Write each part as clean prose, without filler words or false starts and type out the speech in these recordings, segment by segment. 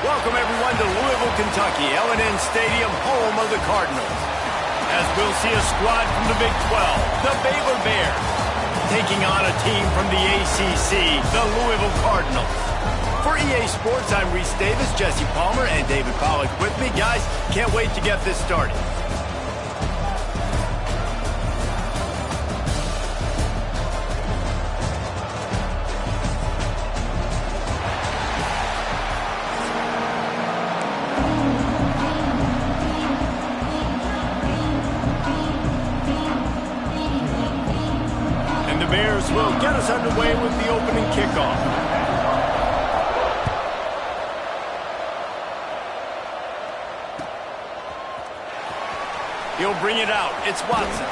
Welcome, everyone, to Louisville, Kentucky, L&N Stadium, home of the Cardinals. As we'll see a squad from the Big 12, the Baylor Bears, taking on a team from the ACC, the Louisville Cardinals. For EA Sports, I'm Reese Davis, Jesse Palmer, and David Pollack with me. Guys, can't wait to get this started. Bears will get us underway with the opening kickoff. He'll bring it out. It's Watson.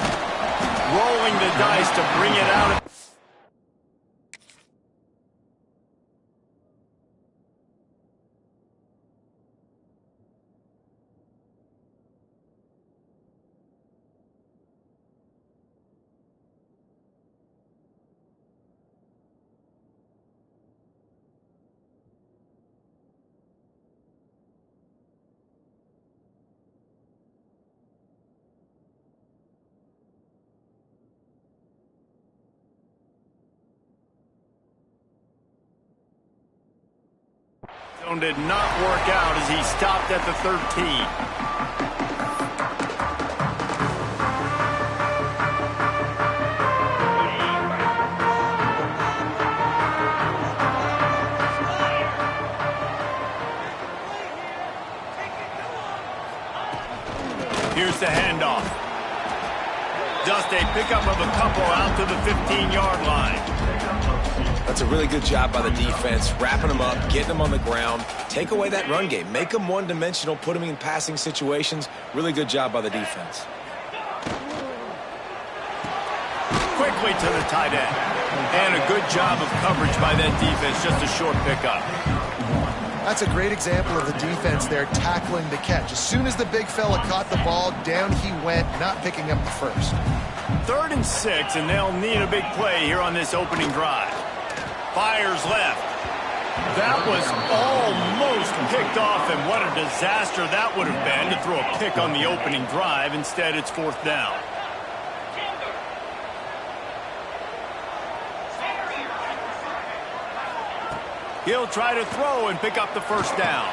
Rolling the dice to bring it out. Did not work out as he stopped at the 13. Here's the handoff. Just a pickup of a couple out to the 15-yard line. That's a really good job by the defense, wrapping them up, getting them on the ground, take away that run game, make them one-dimensional, put them in passing situations. Really good job by the defense. Quickly to the tight end. And a good job of coverage by that defense, just a short pickup. That's a great example of the defense there tackling the catch. As soon as the big fella caught the ball, down he went, not picking up the first. 3rd and 6, and they'll need a big play here on this opening drive. Fires left. That was almost picked off, and what a disaster that would have been to throw a pick on the opening drive. Instead, it's 4th down. He'll try to throw and pick up the first down.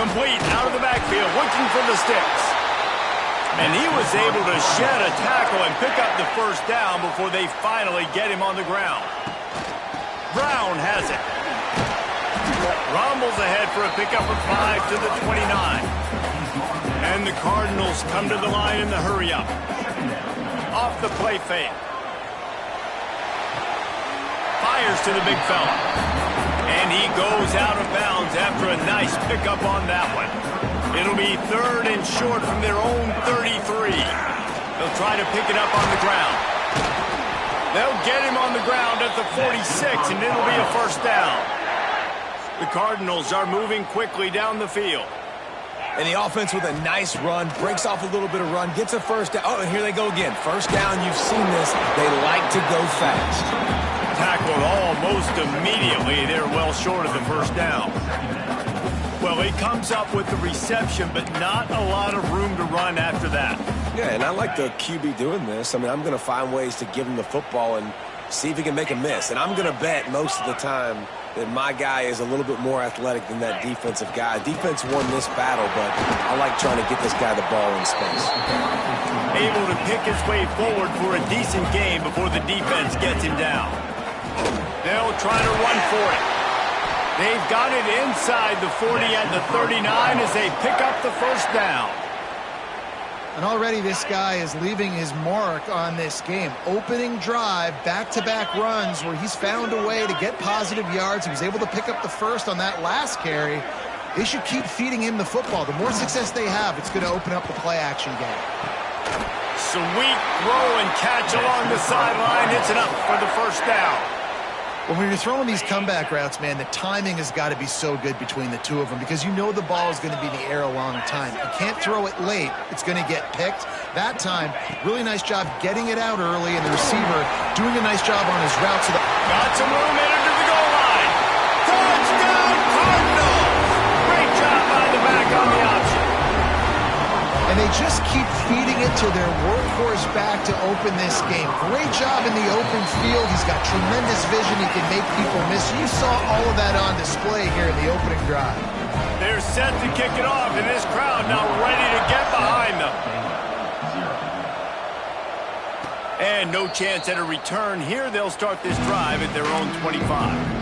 Complete out of the backfield, looking for the sticks. And he was able to shed a tackle and pick up the first down before they finally get him on the ground. Brown has it. Rumbles ahead for a pickup of 5 to the 29. And the Cardinals come to the line in the hurry-up. Off the play fake. Fires to the big fella. And he goes out of bounds after a nice pickup on that one. It'll be 3rd and short from their own 33. They'll try to pick it up on the ground. They'll get him on the ground at the 46, and it'll be a first down. The Cardinals are moving quickly down the field. And the offense with a nice run, breaks off a little bit of run, gets a first down. Oh, and here they go again. First down, you've seen this. They like to go fast. Tackled almost immediately. They're well short of the first down. Well, he comes up with the reception, but not a lot of room to run after that. Yeah, and I like the QB doing this. I mean, I'm going to find ways to give him the football and see if he can make a miss. And I'm going to bet most of the time that my guy is a little bit more athletic than that defensive guy. Defense won this battle, but I like trying to get this guy the ball in space. Able to pick his way forward for a decent game before the defense gets him down. They'll try to run for it. They've got it inside the 40 at the 39 as they pick up the first down. And already this guy is leaving his mark on this game. Opening drive, back-to-back runs where he's found a way to get positive yards. He was able to pick up the first on that last carry. They should keep feeding him the football. The more success they have, it's going to open up the play-action game. Sweet throw and catch along the sideline. It's enough for the first down. When you're throwing these comeback routes, man, the timing has got to be so good between the two of them because you know the ball is going to be in the air a long time. You can't throw it late. It's going to get picked. That time, really nice job getting it out early, and the receiver doing a nice job on his route. Got some room in under the goal line. Touchdown, Cardinals! Great job they just keep feeding it to their workhorse back to open this game. Great job in the open field. He's got tremendous vision. He can make people miss. You saw all of that on display here in the opening drive. They're set to kick it off, and this crowd now ready to get behind them. And no chance at a return here. They'll start this drive at their own 25.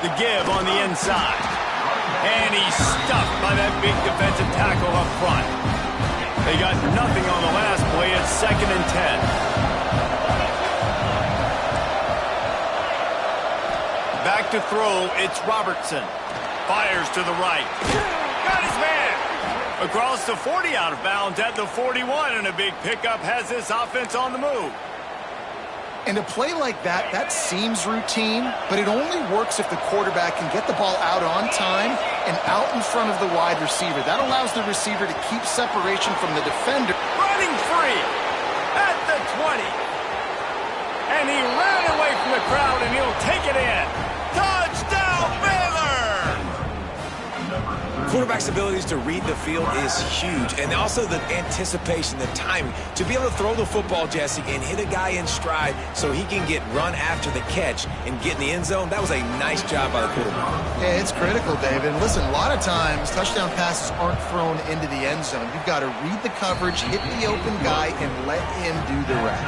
The give on the inside. And he's stuffed by that big defensive tackle up front. They got nothing on the last play. It's 2nd and 10. Back to throw. It's Robertson. Fires to the right. Got his man. Across the 40, out of bounds at the 41. And a big pickup has this offense on the move. And a play like that, that seems routine, but it only works if the quarterback can get the ball out on time and out in front of the wide receiver. That allows the receiver to keep separation from the defender. Running free at the 20. And he ran away from the crowd, and he'll take it in. Touchdown, Baylor! Quarterback's abilities to read the field is huge, and also the anticipation, the timing. To be able to throw the football, Jesse, and hit a guy in stride so he can get run after the catch and get in the end zone, that was a nice job by the quarterback. Yeah, it's critical, David. And listen, a lot of times touchdown passes aren't thrown into the end zone. You've got to read the coverage, hit the open guy, and let him do the rest.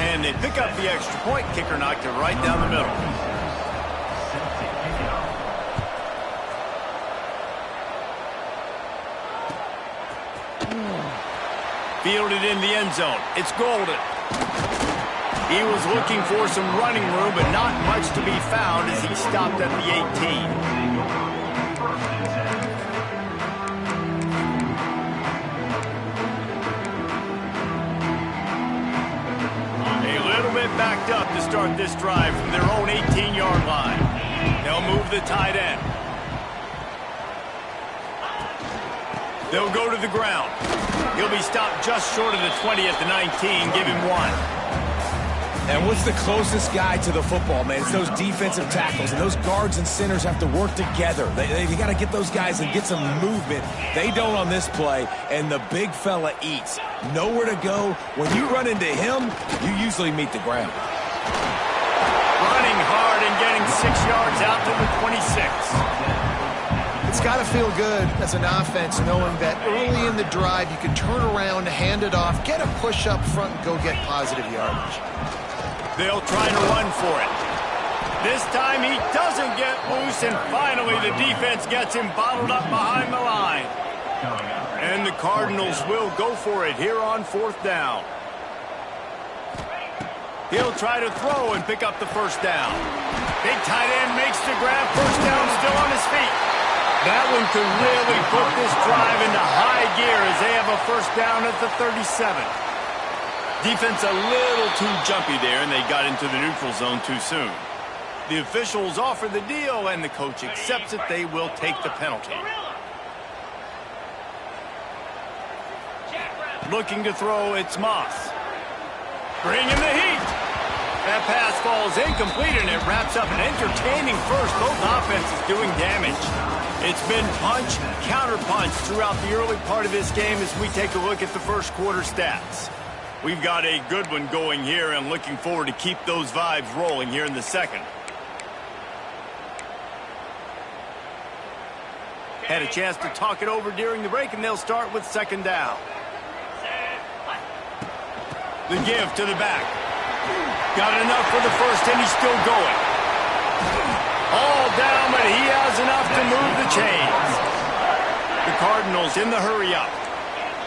And they pick up the extra point. Kicker knocked it right down the middle. Fielded in the end zone. It's Golden. He was looking for some running room, but not much to be found as he stopped at the 18. A little bit backed up to start this drive from their own 18-yard line. They'll move the tight end. They'll go to the ground. He'll be stopped just short of the 20 at the 19. Give him 1. And what's the closest guy to the football, man? It's those defensive tackles, and those guards and centers have to work together. They got to get those guys and get some movement. They don't on this play, and the big fella eats. Nowhere to go. When you run into him, you usually meet the ground. Running hard and getting 6 yards out to the 26. It's got to feel good as an offense knowing that early in the drive you can turn around, hand it off, get a push up front, and go get positive yardage. They'll try to run for it. This time he doesn't get loose, and finally the defense gets him bottled up behind the line. And the Cardinals will go for it here on 4th down. He'll try to throw and pick up the 1st down. Big tight end makes the grab. 1st down, still on his feet. That one could really put this drive into high gear as they have a 1st down at the 37. Defense a little too jumpy there, and they got into the neutral zone too soon. The officials offer the deal, and the coach accepts it. They will take the penalty. Looking to throw, it's Moss. Bringing the heat. That pass falls incomplete, and it wraps up an entertaining first. Both offenses doing damage. It's been punch, counter-punch throughout the early part of this game as we take a look at the first quarter stats. We've got a good one going here and looking forward to keep those vibes rolling here in the second. Had a chance to talk it over during the break, and they'll start with 2nd down. The give to the back. Got enough for the first, and he's still going. All down, but he has enough to move the chains. The Cardinals in the hurry-up.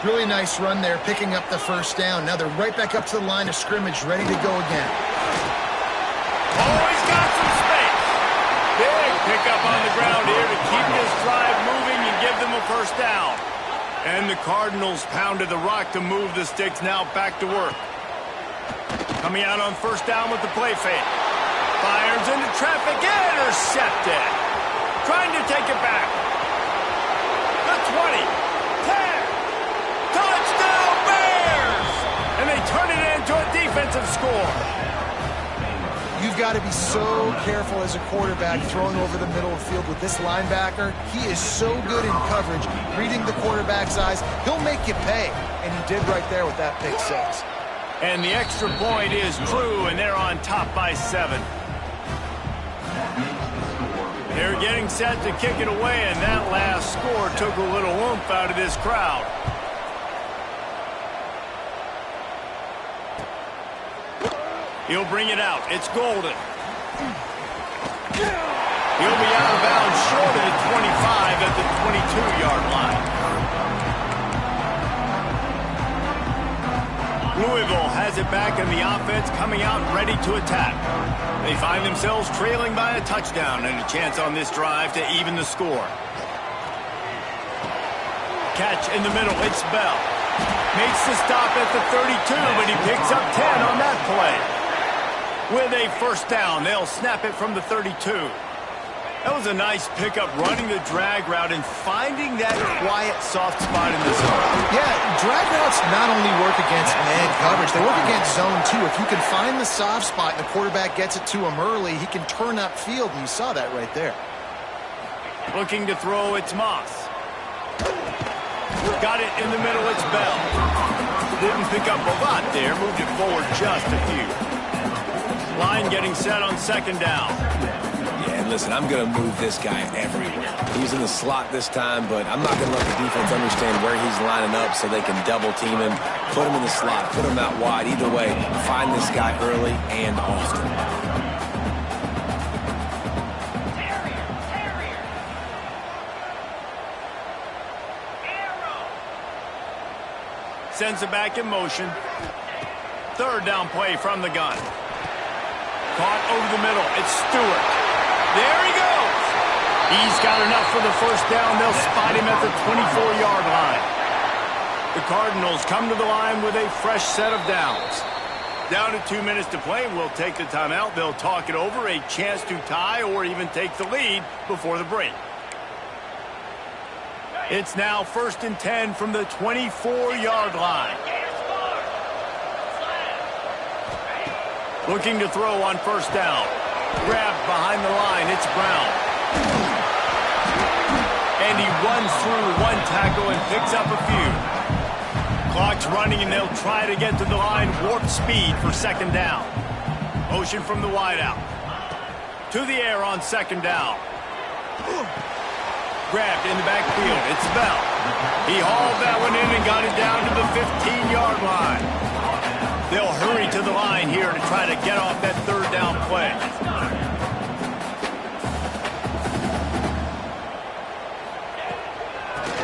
Really nice run there, picking up the 1st down. Now they're right back up to the line of scrimmage, ready to go again. Oh, he's got some space. Big pickup on the ground here to keep this drive moving and give them a 1st down. And the Cardinals pounded the rock to move the sticks, now back to work. Coming out on 1st down with the play fake. Fires into traffic, intercepted. trying to take it back. The 20, 10, touchdown Bears! And they turn it into a defensive score. You've got to be so careful as a quarterback throwing over the middle of the field with this linebacker. He is so good in coverage, reading the quarterback's eyes. He'll make you pay, and he did right there with that pick six. And the extra point is true, and they're on top by 7. They're getting set to kick it away, and that last score took a little oomph out of this crowd. He'll bring it out. It's Golden. He'll be out of bounds short of the 25 at the 22-yard line. Louisville has it back, and the offense coming out ready to attack. They find themselves trailing by a touchdown and a chance on this drive to even the score. Catch in the middle. It's Bell. Makes the stop at the 32, but he picks up 10 on that play. With a first down, they'll snap it from the 32. That was a nice pickup, running the drag route and finding that quiet, soft spot in the zone. Yeah, drag routes not only work against man coverage, they work against zone too. If you can find the soft spot and the quarterback gets it to him early, he can turn upfield, and you saw that right there. Looking to throw, it's Moss. Got it in the middle, it's Bell. Didn't pick up a lot there, moved it forward just a few. Line getting set on second down. Yeah, and listen, I'm going to move this guy everywhere. He's in the slot this time, but I'm not going to let the defense understand where he's lining up so they can double team him, put him in the slot, put him out wide. Either way, find this guy early and often. Sends it back in motion. Third down play from the gun. Caught over the middle. It's Stewart. There he goes. He's got enough for the first down. They'll spot him at the 24-yard line. The Cardinals come to the line with a fresh set of downs. Down to 2 minutes to play. We'll take the timeout. They'll talk it over. A chance to tie or even take the lead before the break. It's now 1st and 10 from the 24-yard line. Looking to throw on first down. Grabbed behind the line. It's Brown. And he runs through one tackle and picks up a few. Clock's running, and they'll try to get to the line. Warp speed for second down. Motion from the wideout. To the air on second down. Grabbed in the backfield. It's Bell. He hauled that one in and got it down to the 15-yard line. They'll hurry to the line here to try to get off that third down play.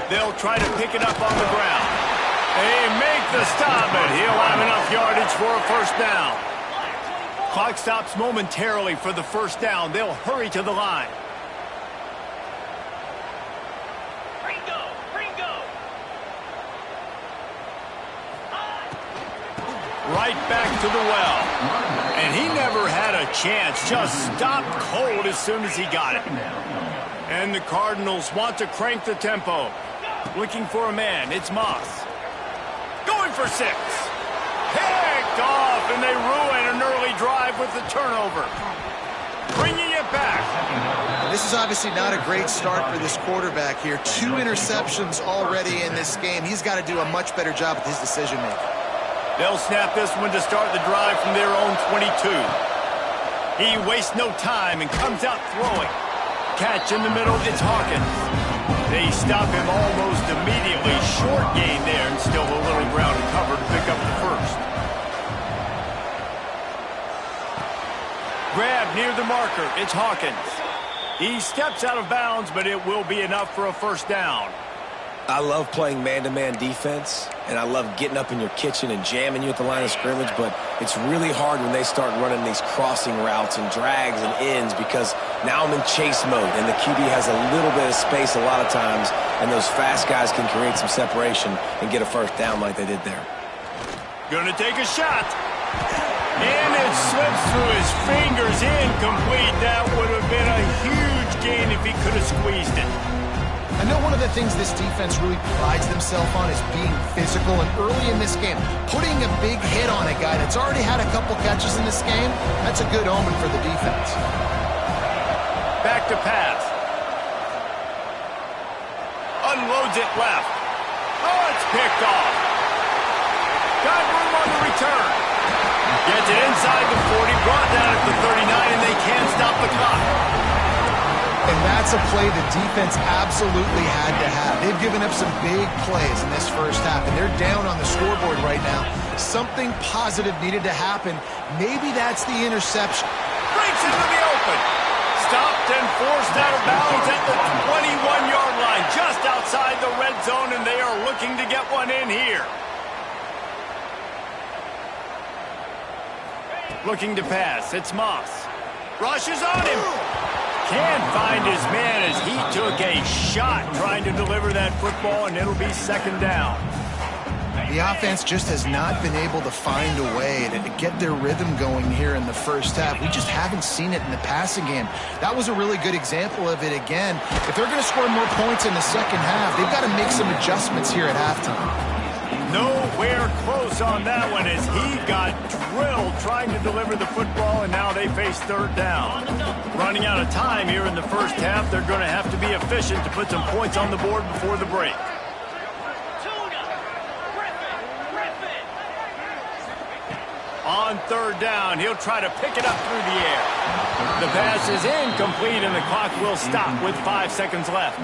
They'll try to pick it up on the ground. They make the stop, but he'll have enough yardage for a first down. Clock stops momentarily for the first down. They'll hurry to the line. Right back to the well. And he never had a chance. Just stopped cold as soon as he got it. And the Cardinals want to crank the tempo. Looking for a man. It's Moss. Going for 6. Picked off, and they ruin an early drive with the turnover. Bringing it back. This is obviously not a great start for this quarterback here. 2 interceptions already in this game. He's got to do a much better job with his decision-making. They'll snap this one to start the drive from their own 22. He wastes no time and comes out throwing. Catch in the middle, it's Hawkins. They stop him almost immediately. Short gain there, and still a little ground to cover to pick up the first. Grab near the marker, it's Hawkins. He steps out of bounds, but it will be enough for a first down. I love playing man-to-man defense, and I love getting up in your kitchen and jamming you at the line of scrimmage, but it's really hard when they start running these crossing routes and drags and ends because now I'm in chase mode, and the QB has a little bit of space a lot of times, and those fast guys can create some separation and get a first down like they did there. Gonna take a shot. And it slips through his fingers, incomplete. That would have been a huge gain if he could have squeezed it. I know one of the things this defense really prides themselves on is being physical, and early in this game, putting a big hit on a guy that's already had a couple catches in this game, that's a good omen for the defense. Back to pass. Unloads it left. Oh, it's picked off. Got room on the return. Gets it inside the 40, brought down at the 39, and they can't stop the clock. And that's a play the defense absolutely had to have. They've given up some big plays in this first half, and they're down on the scoreboard right now. Something positive needed to happen. Maybe that's the interception. Breaks into the open. Stopped and forced out of bounds at the 21-yard line, just outside the red zone, and they are looking to get one in here. Looking to pass. It's Moss. Rushes on him. Can't find his man as he took a shot trying to deliver that football, and it'll be second down. The offense just has not been able to find a way to get their rhythm going here in the first half. We just haven't seen it in the passing game. That was a really good example of it again. If they're going to score more points in the second half, they've got to make some adjustments here at halftime. Nowhere close on that one as he got drilled trying to deliver the football, and now they face third down. Running out of time here in the first half, they're going to have to be efficient to put some points on the board before the break. On third down, he'll try to pick it up through the air. The pass is incomplete, and the clock will stop with 5 seconds left.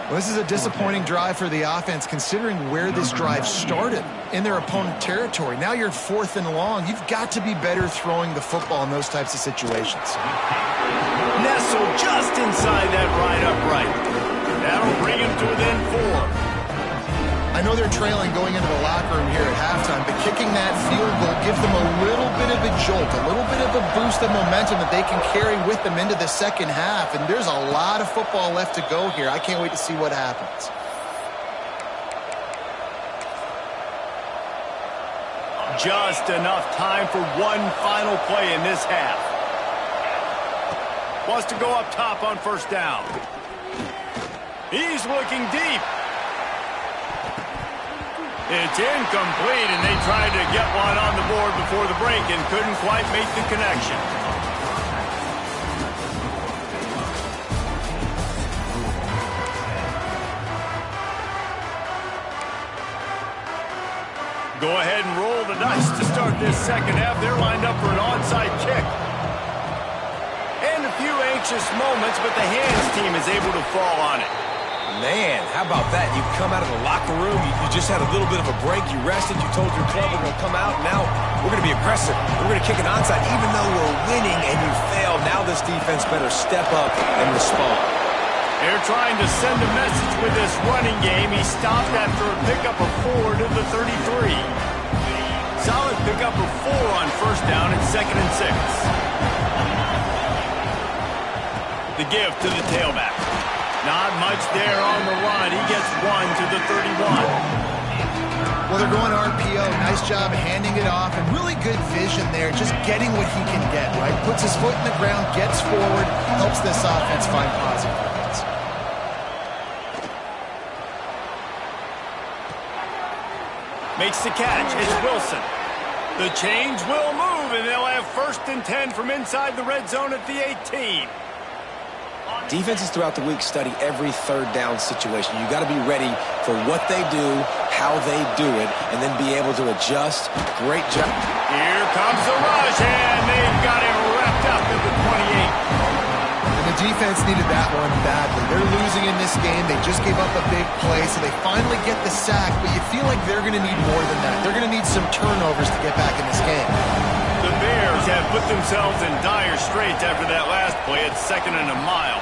Well, this is a disappointing drive for the offense, considering where this drive started, in their opponent territory. Now you're 4th and long. You've got to be better throwing the football in those types of situations. Nestled just inside that right upright. That'll bring him to within 4. I know they're trailing going into the locker room here at halftime, but kicking that field goal gives them a little bit of a jolt, a little bit of a boost of momentum that they can carry with them into the second half, and there's a lot of football left to go here. I can't wait to see what happens. Just enough time for one final play in this half. Wants to go up top on first down. He's looking deep. It's incomplete, and they tried to get one on the board before the break and couldn't quite make the connection. Go ahead and roll the dice to start this second half. They're lined up for an onside kick. And a few anxious moments, but the hands team is able to fall on it. Man, how about that? You come out of the locker room, you just had a little bit of a break, you rested, you told your club we're going to come out, and now we're going to be aggressive. We're going to kick an onside, even though we're winning and you failed. Now this defense better step up and respond. They're trying to send a message with this running game. He stopped after a pickup of 4 to the 33. Solid pickup of 4 on first down and 2nd and 6. The give to the tailback. Not much there on the run. He gets 1 to the 31. Well, they're going RPO. Nice job handing it off, and really good vision there, just getting what he can get, right? Puts his foot in the ground, gets forward, helps this offense find positive points. Makes the catch. It's Wilson. The chains will move, and they'll have 1st and 10 from inside the red zone at the 18. Defenses throughout the week study every third down situation. You got to be ready for what they do, how they do it, and then be able to adjust. Great job. Here comes the rush, and they've got him wrapped up at the 28. And the defense needed that one badly. They're losing in this game. They just gave up a big play, so they finally get the sack, but you feel like they're going to need more than that. They're going to need some turnovers to get back in this game. The Bears have put themselves in dire straits after that last play at 2nd and a mile.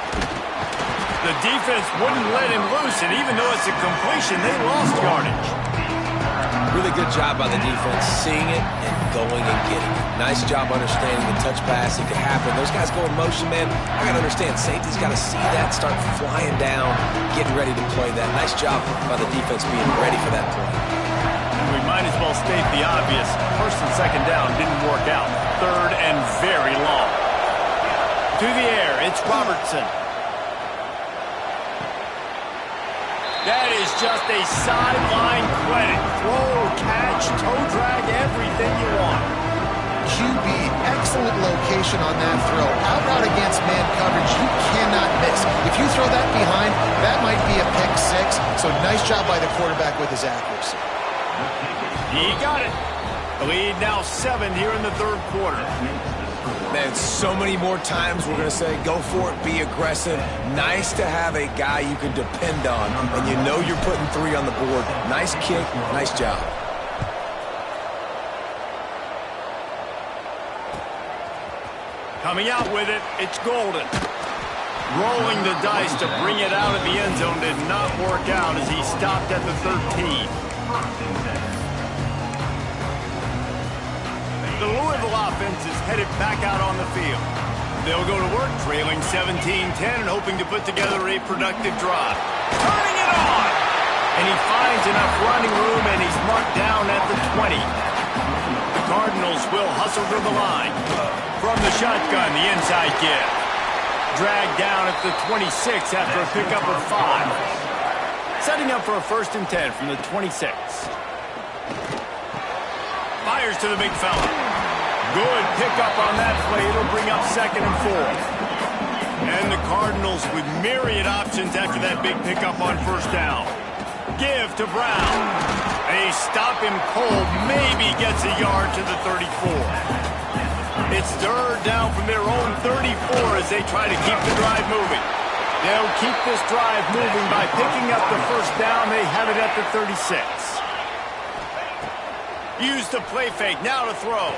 The defense wouldn't let him loose, and even though it's a completion, they lost yardage. Really good job by the defense, seeing it and going and getting it. Nice job understanding the touch pass. It could happen. Those guys go in motion, man. I got to understand, safety's got to see that, start flying down, getting ready to play that. Nice job by the defense being ready for that play. We might as well state the obvious. 1st and 2nd down didn't work out. 3rd and very long. To the air, it's Robertson. is just a sideline credit. Throw, catch, toe drag, everything you want. QB, excellent location on that throw. Out route against man coverage, you cannot miss. If you throw that behind, that might be a pick six. So nice job by the quarterback with his accuracy. He got it. The lead now 7 here in the third quarter. Man, so many more times we're going to say, go for it, be aggressive. Nice to have a guy you can depend on, and you know you're putting 3 on the board. Nice kick, nice job. Coming out with it, it's Golden. Rolling the dice to bring it out of the end zone did not work out as he stopped at the 13. The Louisville offense is headed back out on the field. They'll go to work trailing 17-10 and hoping to put together a productive drive. Turning it on! And he finds enough running room and he's marked down at the 20. The Cardinals will hustle to the line. From the shotgun, the inside give. Dragged down at the 26 after a pickup of 5. Setting up for a 1st and 10 from the 26. Fires to the big fella. Good pickup on that play. It'll bring up 2nd and 4. And the Cardinals with myriad options after that big pickup on 1st down. Give to Brown. They stop him cold. Maybe gets a yard to the 34. It's 3rd down from their own 34 as they try to keep the drive moving. They'll keep this drive moving by picking up the 1st down. They have it at the 36. Use the play fake, now to throw.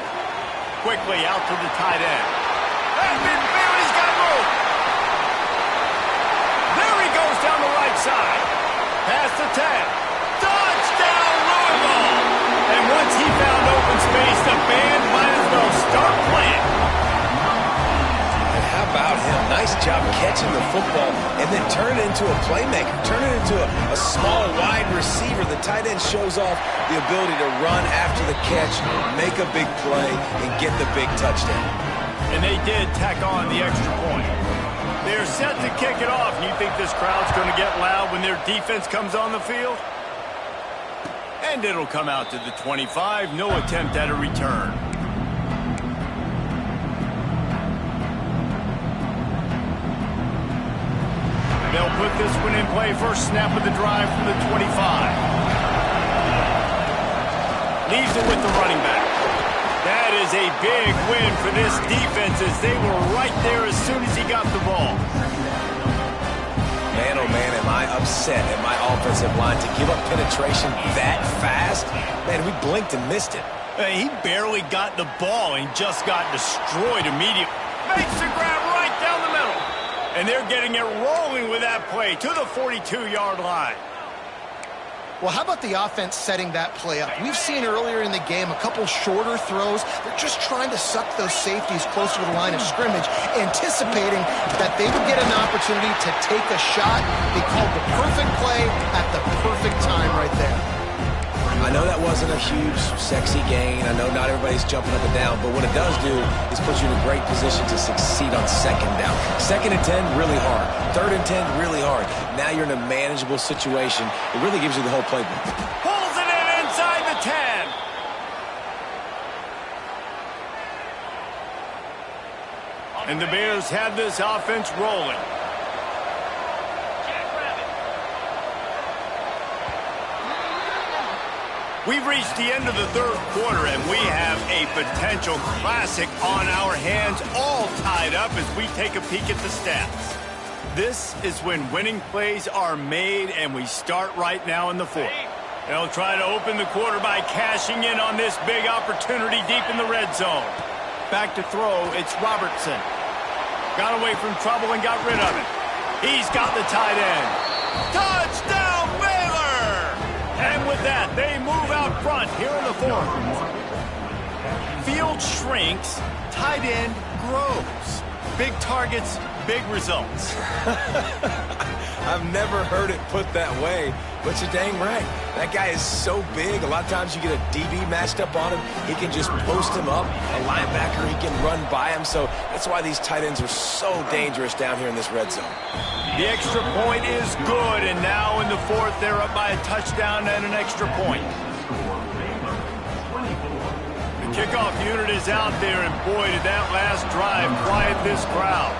Quickly out to the tight end. He's got room. There he goes down the right side. Past the 10. Touchdown, Louisville! And once he found open space, the band might as well start playing. And how about him? Nice job catching the football and then turn it into a playmaker. Turn it into a small, wide receiver. The tight end shows off the ability to run after the catch, make a big play, and get the big touchdown. And they did tack on the extra point. They're set to kick it off. And you think this crowd's going to get loud when their defense comes on the field? And it'll come out to the 25. No attempt at a return. They'll put this one in play. First snap of the drive from the 25. Leaves it with the running back. That is a big win for this defense as they were right there as soon as he got the ball. Man, oh man, am I upset at my offensive line to give up penetration that fast? Man, we blinked and missed it. He barely got the ball and just got destroyed immediately. Makes the grab right down the middle. And they're getting it rolling with that play to the 42-yard line. Well, how about the offense setting that play up? We've seen earlier in the game a couple shorter throws. They're just trying to suck those safeties closer to the line of scrimmage, anticipating that they would get an opportunity to take a shot. They called the perfect play at the perfect time right there. I know that wasn't a huge, sexy gain. I know not everybody's jumping up and down, but what it does do is put you in a great position to succeed on 2nd down. 2nd and 10, really hard. 3rd and 10, really hard. Now you're in a manageable situation. It really gives you the whole playbook. Pulls it in inside the 10. And the Bears have this offense rolling. We've reached the end of the third quarter, and we have a potential classic on our hands, all tied up as we take a peek at the stats. This is when winning plays are made, and we start right now in the 4th. They'll try to open the quarter by cashing in on this big opportunity deep in the red zone. Back to throw, it's Robertson. Got away from trouble and got rid of it. He's got the tight end. Touchdown, Baylor! And with that, they move out front here in the 4th. Field shrinks, tight end grows. Big targets, big results. I've never heard it put that way, but you're dang right. That guy is so big. A lot of times you get a DB matched up on him. He can just post him up. A linebacker, he can run by him. So that's why these tight ends are so dangerous down here in this red zone. The extra point is good, and now in the fourth, they're up by a touchdown and an extra point. The kickoff unit is out there, and boy, did that last drive quiet this crowd.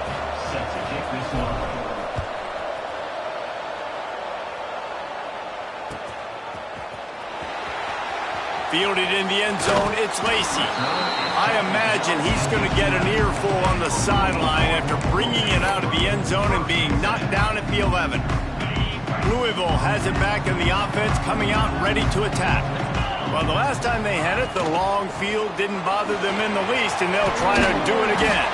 Fielded in the end zone, it's Lacy. I imagine he's going to get an earful on the sideline after bringing it out of the end zone and being knocked down at the 11. Louisville has it back in the offense, coming out ready to attack. Well, the last time they had it, the long field didn't bother them in the least, and they'll try to do it again.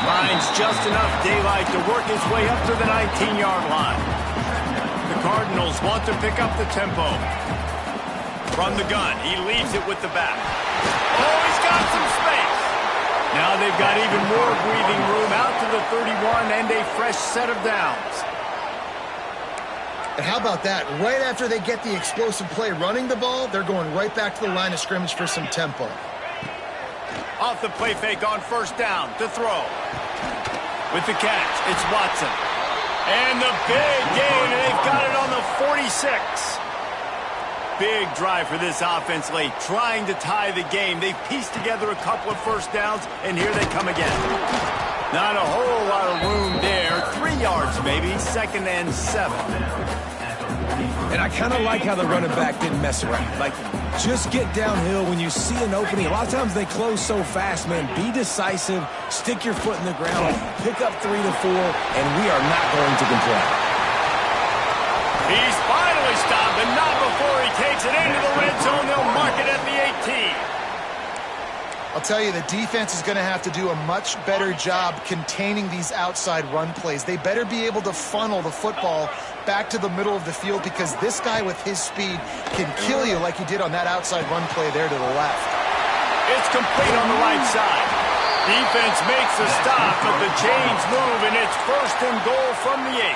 Finds just enough daylight to work his way up to the 19-yard line. The Cardinals want to pick up the tempo. From the gun, he leaves it with the back. Oh, he's got some space. Now they've got even more breathing room out to the 31 and a fresh set of downs. And how about that? Right after they get the explosive play running the ball, they're going right back to the line of scrimmage for some tempo. Off the play fake on first down to throw. With the catch, it's Watson. And the big gain, and they've got it on the 46. Big drive for this offense late, trying to tie the game. They've pieced together a couple of first downs, and here they come again. Not a whole lot of room there. 3 yards maybe, 2nd and 7. And I kind of like how the running back didn't mess around. Like, just get downhill when you see an opening. A lot of times they close so fast, man. Be decisive, stick your foot in the ground, pick up 3 to 4, and we are not going to complain. He's finally stopped, and not before he takes it into the red zone. They'll mark it at the 18. I'll tell you, the defense is going to have to do a much better job containing these outside run plays. They better be able to funnel the football back to the middle of the field, because this guy with his speed can kill you like he did on that outside run play there to the left. It's complete on the right side. Defense makes a stop, but the chains move, and it's 1st and goal from the 8.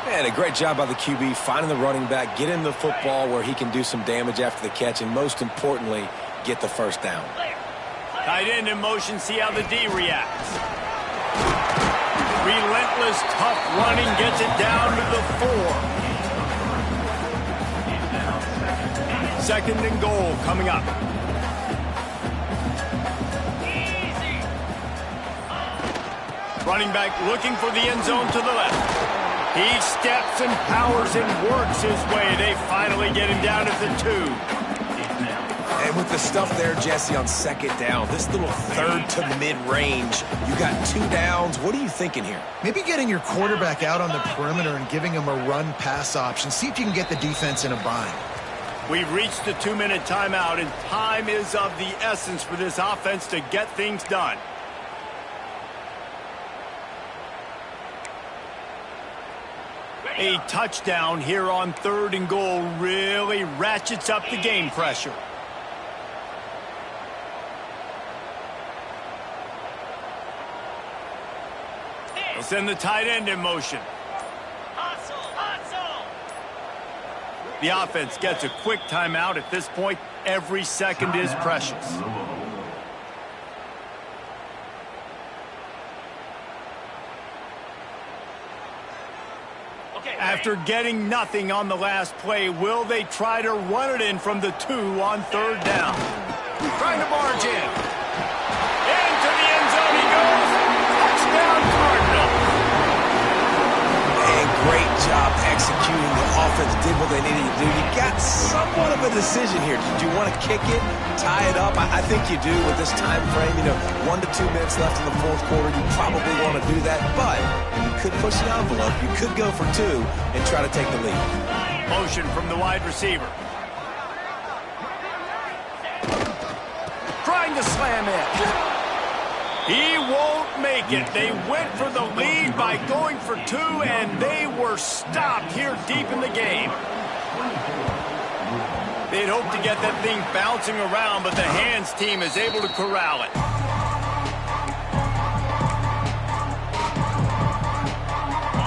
And a great job by the QB, finding the running back, getting the football where he can do some damage after the catch, and most importantly, get the first down. Tight end in motion, see how the D reacts. Relentless, tough running gets it down to the 4. 2nd and goal coming up. Running back looking for the end zone to the left. He steps and powers and works his way. They finally get him down at the 2. And with the stuff there, Jesse, on 2nd down, this little 3rd to mid-range, you got 2 downs. What are you thinking here? Maybe getting your quarterback out on the perimeter and giving him a run-pass option. See if you can get the defense in a bind. We've reached the 2-minute timeout, and time is of the essence for this offense to get things done. A touchdown here on 3rd and goal really ratchets up the game pressure. They'll send the tight end in motion. The offense gets a quick timeout. At this point, every second is precious. After getting nothing on the last play, will they try to run it in from the 2 on 3rd down? Trying to barge in. Into the end zone he goes. Touchdown, Cardinals. And great job executing. The offense did what they needed to do. You got somewhat of a decision here. Do you want to kick it, tie it up? I think you do with this time frame. 1 to 2 minutes left in the 4th quarter. You probably want to do that, but you could push the envelope. You could go for 2 and try to take the lead. Motion from the wide receiver. Trying to slam it. He won't make it. They went for the lead by going for 2, and they were stopped here deep in the game. They'd hoped to get that thing bouncing around, but the hands team is able to corral it.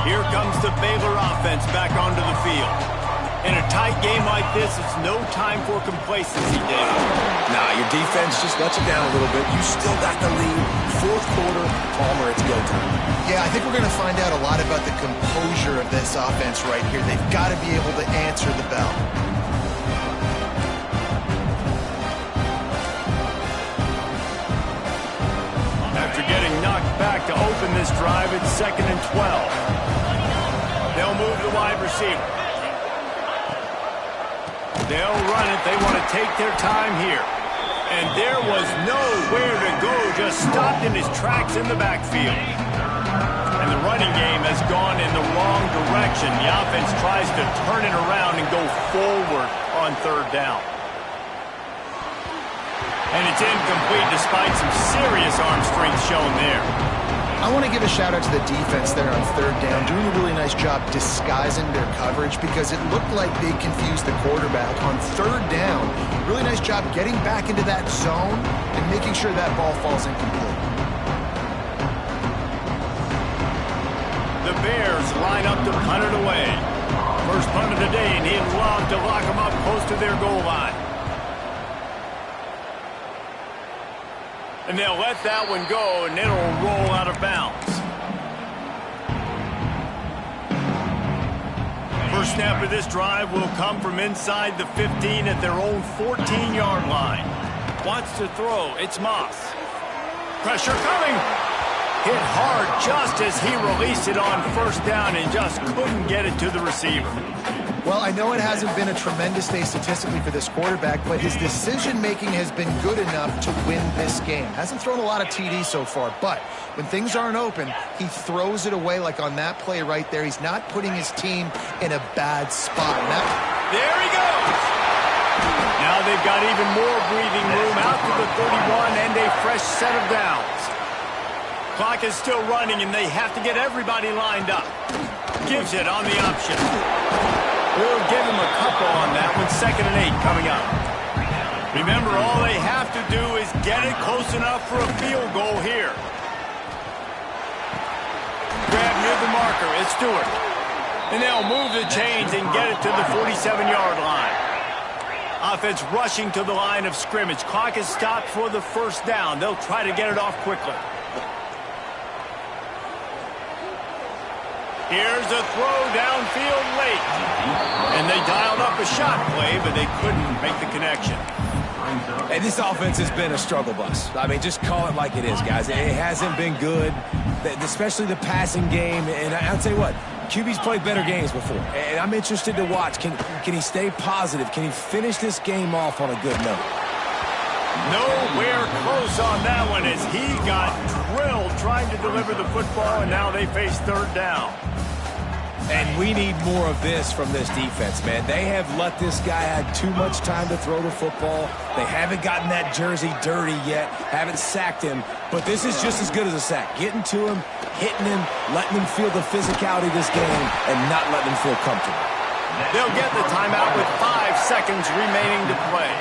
Here comes the Baylor offense back onto the field. In a tight game like this, it's no time for complacency, David. Nah, your defense just lets you down a little bit. You still got the lead. Fourth quarter, Palmer, it's go time. Yeah, I think we're going to find out a lot about the composure of this offense right here. They've got to be able to answer the bell. After getting knocked back to open this drive, it's 2nd and 12. They'll move the wide receiver. They'll run it. They want to take their time here. And there was nowhere to go, just stopped in his tracks in the backfield. And the running game has gone in the wrong direction. The offense tries to turn it around and go forward on 3rd down. And it's incomplete despite some serious arm strength shown there. I want to give a shout out to the defense there on 3rd down, doing a really nice job disguising their coverage because it looked like they confused the quarterback on 3rd down. Really nice job getting back into that zone and making sure that ball falls incomplete. The Bears line up to punt it away. First punt of the day, and he'd love to lock them up close to their goal line. And they'll let that one go, and it'll roll out of bounds. First snap of this drive will come from inside the 15 at their own 14-yard line. Wants to throw. It's Moss. Pressure coming. Hit hard just as he released it on 1st down and just couldn't get it to the receiver. Well, I know it hasn't been a tremendous day statistically for this quarterback, but his decision-making has been good enough to win this game. Hasn't thrown a lot of TDs so far, but when things aren't open, he throws it away like on that play right there. He's not putting his team in a bad spot. There he goes! Now they've got even more breathing room out to the 31 and a fresh set of downs. Clock is still running, and they have to get everybody lined up. Gives it on the option. We'll give him a couple on that one. 2nd and 8 coming up. Remember, all they have to do is get it close enough for a field goal here. Grab near the marker. It's Stewart. And they'll move the chains and get it to the 47-yard line. Offense rushing to the line of scrimmage. Clock is stopped for the 1st down. They'll try to get it off quickly. Here's a throw downfield late. And they dialed up a shot play, but they couldn't make the connection. Hey, this offense has been a struggle bus. I mean, just call it like it is, guys. It hasn't been good, especially the passing game. And I'll tell you what, QB's played better games before. And I'm interested to watch. Can he stay positive? Can he finish this game off on a good note? Nowhere close on that one as he got drilled trying to deliver the football, and now they face 3rd down. And we need more of this from this defense, man. They have let this guy have too much time to throw the football. They haven't gotten that jersey dirty yet, haven't sacked him. But this is just as good as a sack. Getting to him, hitting him, letting him feel the physicality of this game, and not letting him feel comfortable. They'll get the timeout with 5 seconds remaining to play.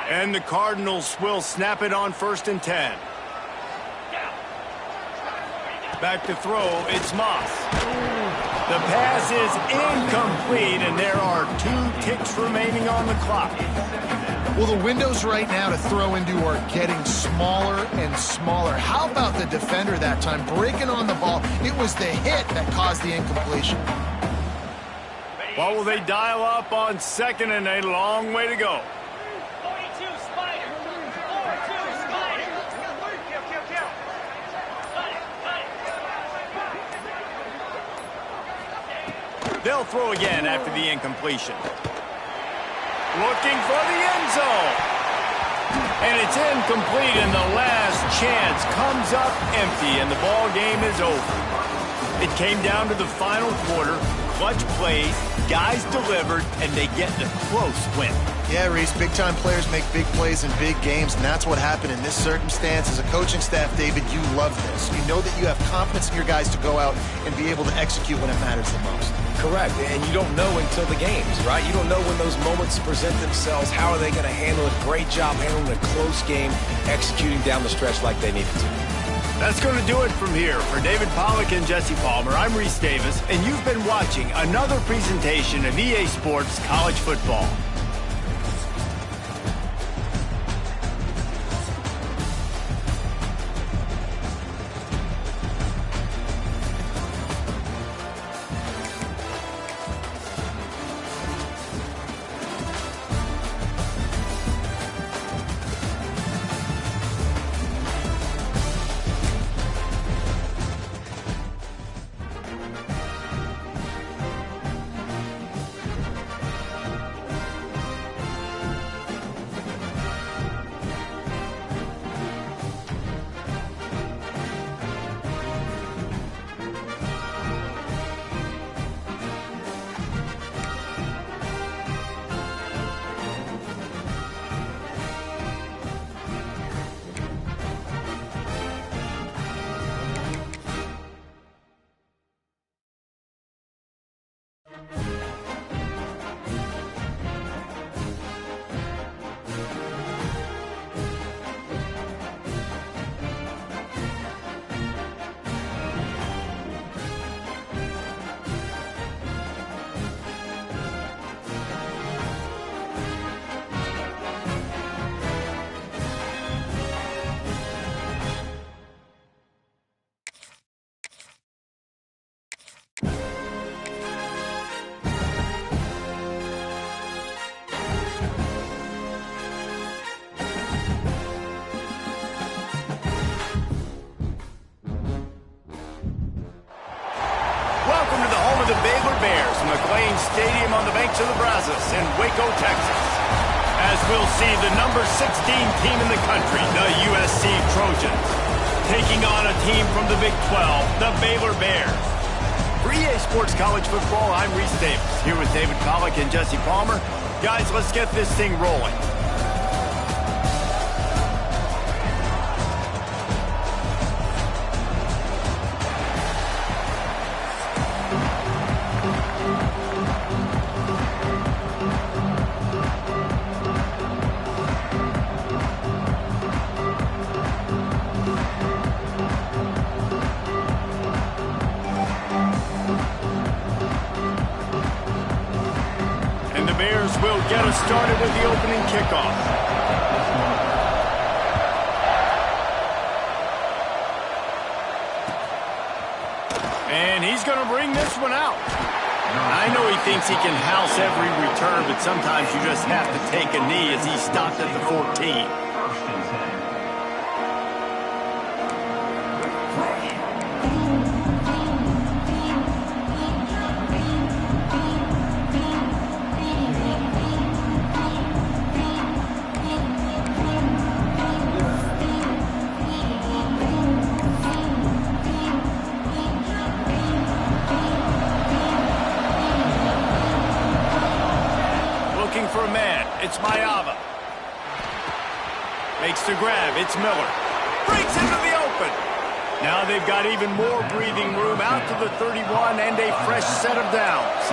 And the Cardinals will snap it on 1st and 10. Back to throw, it's Moss. The pass is incomplete, and there are 2 ticks remaining on the clock. Well, the windows right now to throw into are getting smaller and smaller. How about the defender that time breaking on the ball? It was the hit that caused the incompletion. Well, will they dial up on 2nd and 8? A long way to go. They'll throw again after the incompletion. Looking for the end zone. And it's incomplete, and the last chance comes up empty, and the ball game is over. It came down to the final quarter. Clutch plays, guys delivered, and they get the close win. Yeah, Reese, big-time players make big plays in big games, and that's what happened in this circumstance. As a coaching staff, David, you love this. You know that you have confidence in your guys to go out and be able to execute when it matters the most. Correct, and you don't know until the games, right? You don't know when those moments present themselves. How are they going to handle it? Great job handling a close game, executing down the stretch like they needed to. That's going to do it from here. For David Pollack and Jesse Palmer, I'm Reese Davis, and you've been watching another presentation of EA Sports College Football. Stadium on the banks of the Brazos in Waco, Texas. As we'll see the number 16 team in the country, the USC Trojans, taking on a team from the Big 12, the Baylor Bears. For EA Sports College Football, I'm Reese Davis, here with David Pollack and Jesse Palmer. Guys, let's get this thing rolling. Will get us started with the opening kickoff. And he's going to bring this one out. I know he thinks he can house every return, but sometimes you just have to take a knee as he stopped at the 14. For a man, it's Mayava. Makes the grab, it's Miller. Breaks into the open. Now they've got even more breathing room out to the 31 and a fresh set of downs.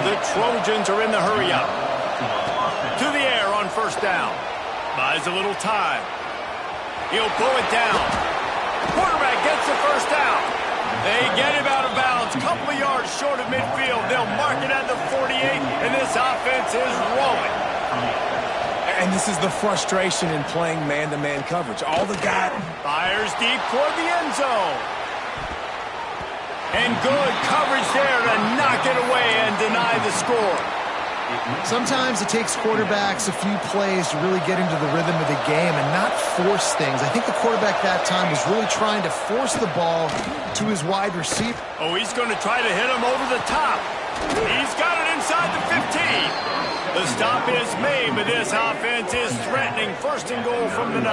The Trojans are in the hurry up. To the air on first down. Buys a little time. He'll pull it down. Quarterback gets the first down. They get him out of bounds, couple of yards short of midfield. They'll mark it at the 48, and this offense is rolling. And this is the frustration in playing man-to-man coverage. All the guys fires deep toward the end zone. And good coverage there to knock it away and deny the score. Sometimes it takes quarterbacks a few plays to really get into the rhythm of the game and not force things. I think the quarterback that time was really trying to force the ball to his wide receiver. Oh, he's going to try to hit him over the top. He's got it inside the 15. The stop is made, but this offense is threatening. First and goal from the 9.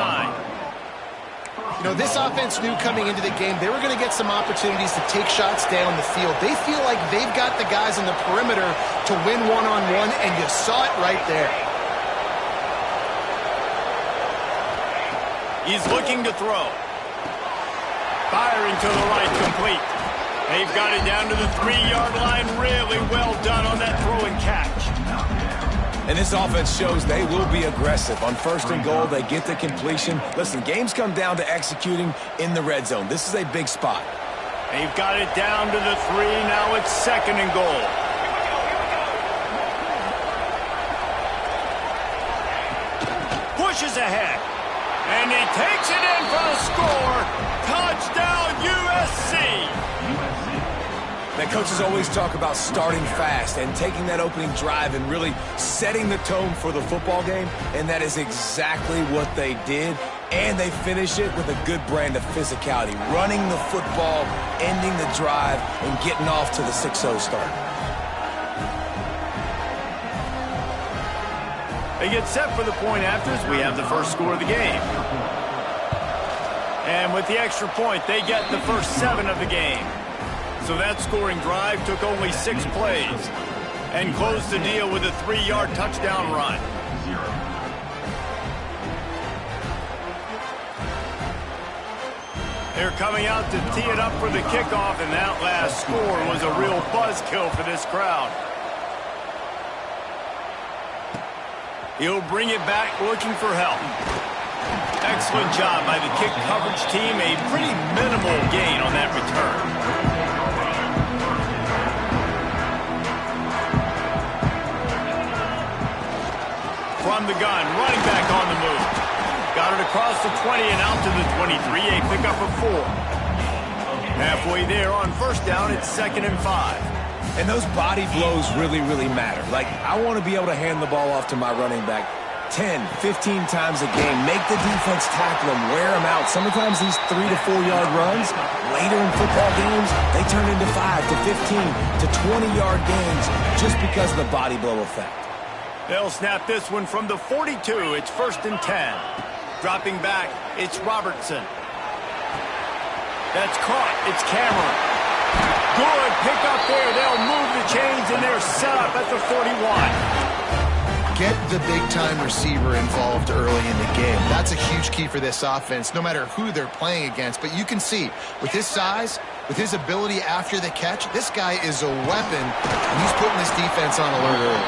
You know, this offense knew coming into the game they were going to get some opportunities to take shots down the field. They feel like they've got the guys in the perimeter to win one-on-one, and you saw it right there. He's looking to throw. Firing to the right, complete. They've got it down to the 3-yard line. Really well done on that throw and catch. And this offense shows they will be aggressive. On 1st and goal, they get the completion. Listen, games come down to executing in the red zone. This is a big spot. They've got it down to the 3. Now it's 2nd and goal. Pushes ahead. And he takes it in for the score. Touchdown, USC. Now, coaches always talk about starting fast and taking that opening drive and really setting the tone for the football game, and that is exactly what they did. And they finish it with a good brand of physicality, running the football, ending the drive, and getting off to the 6-0 start. They get set for the point afters. We have the first score of the game. And with the extra point, they get the first 7 of the game. So that scoring drive took only 6 plays and closed the deal with a 3-yard touchdown run. They're coming out to tee it up for the kickoff, and that last score was a real buzzkill for this crowd. He'll bring it back looking for help. Excellent job by the kick coverage team. A pretty minimal gain on that return. From the gun, running back on the move. Got it across the 20 and out to the 23, a pickup of 4. Halfway there on 1st down, it's 2nd and 5. And those body blows really, really matter. Like, I want to be able to hand the ball off to my running back 10, 15 times a game. Make the defense tackle him, wear him out. Sometimes these 3 to 4 yard runs, later in football games, they turn into 5 to 15 to 20-yard gains just because of the body blow effect. They'll snap this one from the 42. It's 1st and 10. Dropping back, it's Robertson. That's caught. It's Cameron. Good pick up there. They'll move the chains, and they're set up at the 41. Get the big-time receiver involved early in the game. That's a huge key for this offense, no matter who they're playing against. But you can see, with his size, with his ability after the catch, this guy is a weapon, and he's putting this defense on alert early.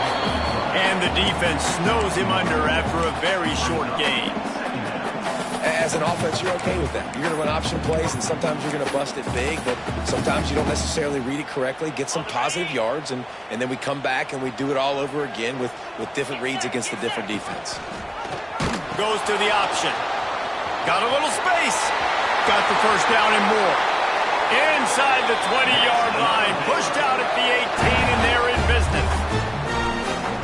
And the defense snows him under after a very short game. As an offense, you're okay with that. You're going to run option plays, and sometimes you're going to bust it big, but sometimes you don't necessarily read it correctly, get some positive yards, and then we come back and we do it all over again with different reads against the different defense. Goes to the option. Got a little space. Got the 1st down and more. Inside the 20-yard line. Pushed out at the 18, and they're in business.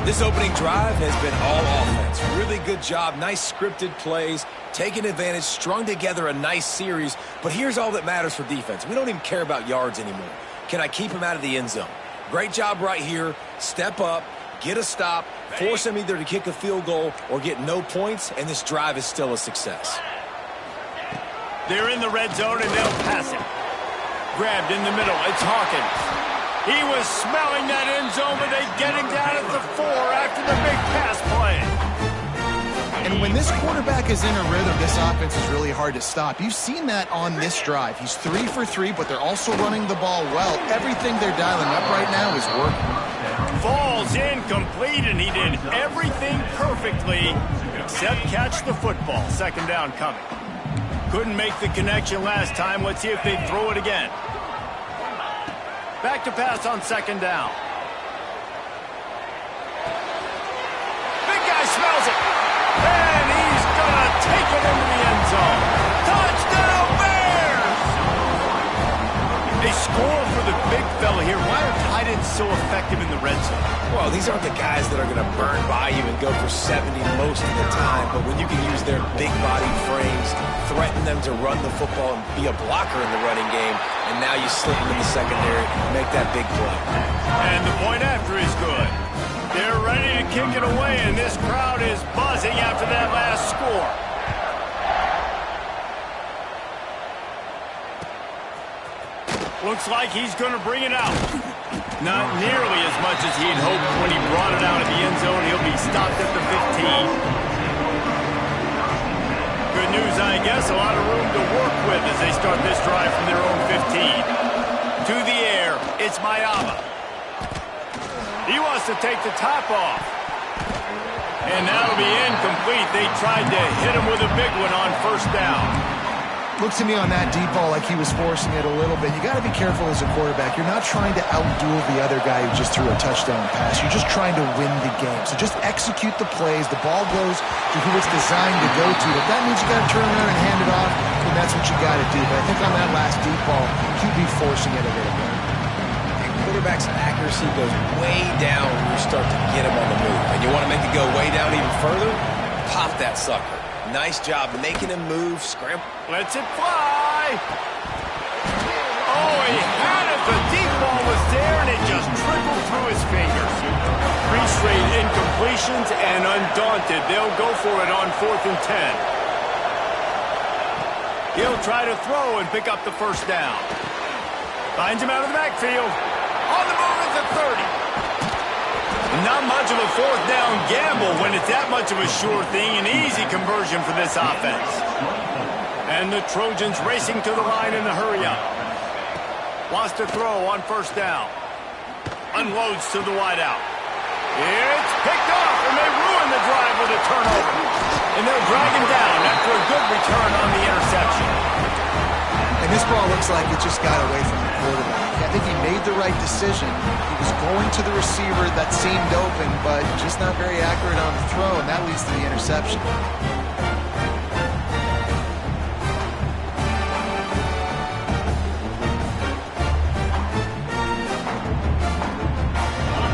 This opening drive has been all offense. Really good job. Nice scripted plays. Taking advantage. Strung together a nice series. But here's all that matters for defense. We don't even care about yards anymore. Can I keep him out of the end zone? Great job right here. Step up. Get a stop. Force him either to kick a field goal or get no points. And this drive is still a success. They're in the red zone, and they'll pass it. Grabbed in the middle. It's Hawkins. He was smelling that end zone, but they get him down at the 4 after the big pass play. And when this quarterback is in a rhythm, this offense is really hard to stop. You've seen that on this drive. He's 3 for 3, but they're also running the ball well. Everything they're dialing up right now is working. Falls incomplete, and he did everything perfectly except catch the football. 2nd down coming. Couldn't make the connection last time. Let's see if they throw it again. Back to pass on 2nd down. Big guy smells it. And he's going to take it into the end zone. Touchdown, Bears! A score for the big fella here. Why are tight ends so effective in the red zone? Well, these aren't the guys that are going to burn by you and go for 70 most of the time. But when you can use their big body frames, threaten them to run the football and be a blocker in the running game, and now you slip them in the secondary, make that big play. And the point after is good. They're ready to kick it away, and this crowd is buzzing after that last score. Looks like he's going to bring it out. Not nearly as much as he'd hoped when he brought it out of the end zone. He'll be stopped at the 15. Good news, I guess. A lot of room to work with as they start this drive from their own 15. To the air, it's Mayama. He wants to take the top off. And that'll be incomplete. They tried to hit him with a big one on first down. Looks to me on that deep ball like he was forcing it a little bit. You got to be careful as a quarterback. You're not trying to outduel the other guy who just threw a touchdown pass. You're just trying to win the game. So just execute the plays. The ball goes to who it's designed to go to. If that means you got to turn around and hand it off, then that's what you got to do. But I think on that last deep ball, QB forcing it a little bit. And quarterback's accuracy goes way down when you start to get him on the move. And you want to make it go way down even further? Pop that sucker. Nice job making him move, scramble. Lets it fly. Oh, he had it. The deep ball was there, and it just trickled through his fingers. 3 straight incompletions, and undaunted, they'll go for it on 4th and 10. He'll try to throw and pick up the first down. Finds him out of the backfield. On the move at the 30. Not much of a 4th down gamble when it's that much of a sure thing. An easy conversion for this offense. And the Trojans racing to the line in a hurry up. Wants to throw on first down. Unloads to the wideout. It's picked off, and they ruin the drive with a turnover. And they'll drag him down after a good return on the interception. And this ball looks like it just got away from the quarterback. I think he made the right decision. He was going to the receiver that seemed open, but just not very accurate on the throw, and that leads to the interception.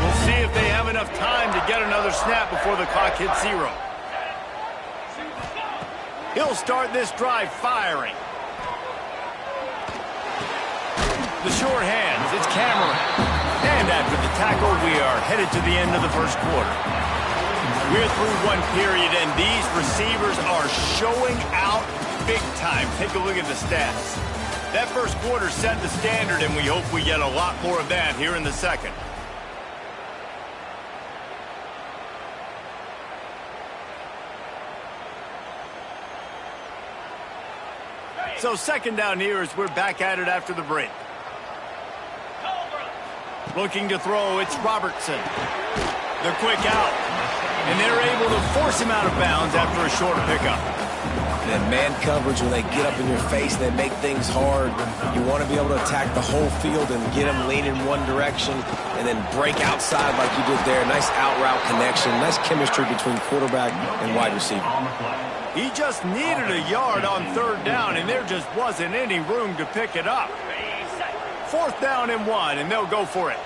We'll see if they have enough time to get another snap before the clock hits 0. He'll start this drive firing. The short hands, it's Cameron. And after the tackle, we are headed to the end of the first quarter. We're through one period, and these receivers are showing out big time. Take a look at the stats. That first quarter set the standard, and we hope we get a lot more of that here in the second. So second down here as we're back at it after the break. Looking to throw, it's Robertson. The quick out. And they're able to force him out of bounds after a short pickup. And man coverage, when they get up in your face, they make things hard. You want to be able to attack the whole field and get them leaning one direction and then break outside like you did there. Nice out route connection. Nice chemistry between quarterback and wide receiver. He just needed a yard on 3rd down, and there just wasn't any room to pick it up. 4th down and 1, and they'll go for it.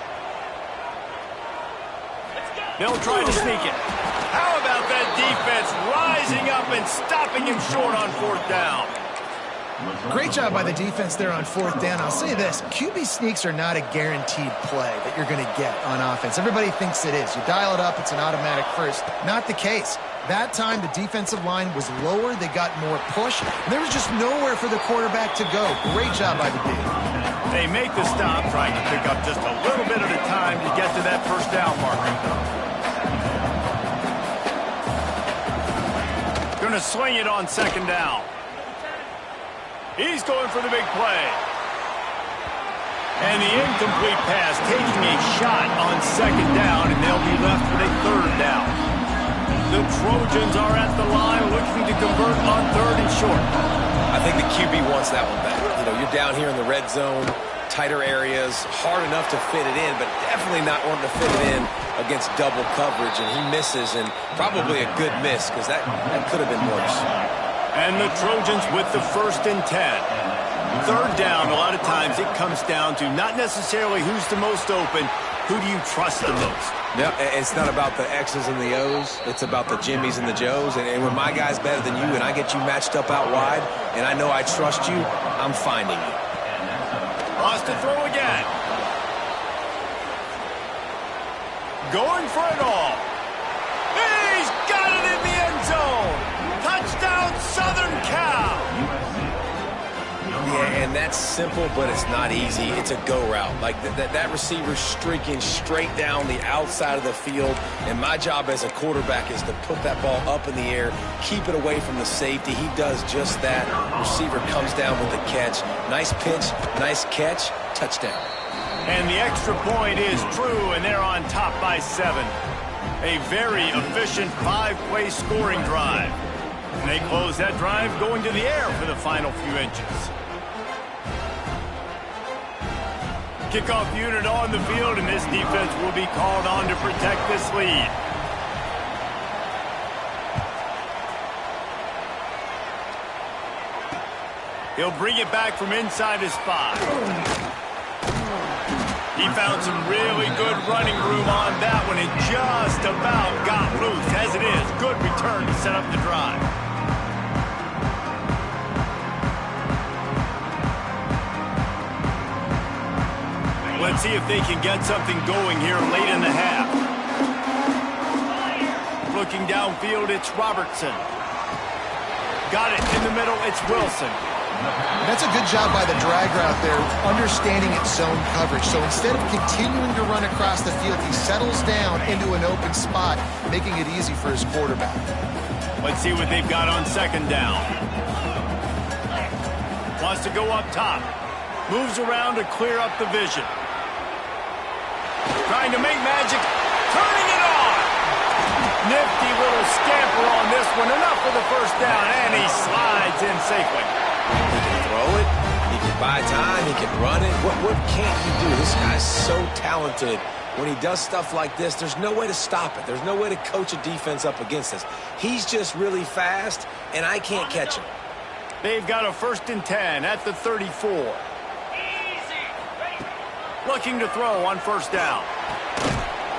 They'll try to sneak it. How about that defense rising up and stopping him short on 4th down? Great job by the defense there on 4th down. I'll say this, QB sneaks are not a guaranteed play that you're going to get on offense. Everybody thinks it is. You dial it up, it's an automatic first. Not the case. That time, the defensive line was lower. They got more push. And there was just nowhere for the quarterback to go. Great job by the D. They make the stop, trying to pick up just a little bit at a time to get to that first down marker. Going to swing it on 2nd down. He's going for the big play. And the incomplete pass taking a shot on 2nd down, and they'll be left with a 3rd down. The Trojans are at the line looking to convert on 3rd and short. I think the QB wants that one back. You know, you're down here in the red zone, tighter areas, hard enough to fit it in, but definitely not wanting to fit it in against double coverage, and he misses, and probably a good miss because that could have been worse. And the Trojans with the 1st and 10. 3rd down, a lot of times it comes down to not necessarily who's the most open, who do you trust the most? Yeah, it's not about the X's and the O's. It's about the Jimmies and the Joes. And when my guy's better than you and I get you matched up out wide and I know I trust you, I'm finding you. Wants to throw again. Going for it all. He's got it in the end zone. Touchdown, Southern Cal. Yeah, And that's simple, but it's not easy. It's a go route. Like that receiver's streaking straight down the outside of the field, and my job as a quarterback is to put that ball up in the air, keep it away from the safety. He does just that. Receiver comes down with the catch. Nice pitch, nice catch, touchdown. And the extra point is true, and they're on top by 7. A very efficient 5-play scoring drive. And they close that drive going to the air for the final few inches. Kickoff unit on the field, and this defense will be called on to protect this lead. He'll bring it back from inside his 5. He found some really good running room on that one and just about got loose. As it is, good return to set up the drive. Let's see if they can get something going here late in the half. Looking downfield, it's Robertson. Got it in the middle, it's Wilson. That's a good job by the drag route there, understanding its zone coverage. So instead of continuing to run across the field, he settles down into an open spot, making it easy for his quarterback. Let's see what they've got on second down. Wants to go up top. Moves around to clear up the vision. Trying to make magic. Turning it on. Nifty little scamper on this one. Enough for the first down, and he slides in safely. He can throw it. He can buy time. He can run it. What can't he do? This guy's so talented. When he does stuff like this, there's no way to stop it. There's no way to coach a defense up against this. He's just really fast, and I can't catch him. They've got a 1st and 10 at the 34. Looking to throw on first down.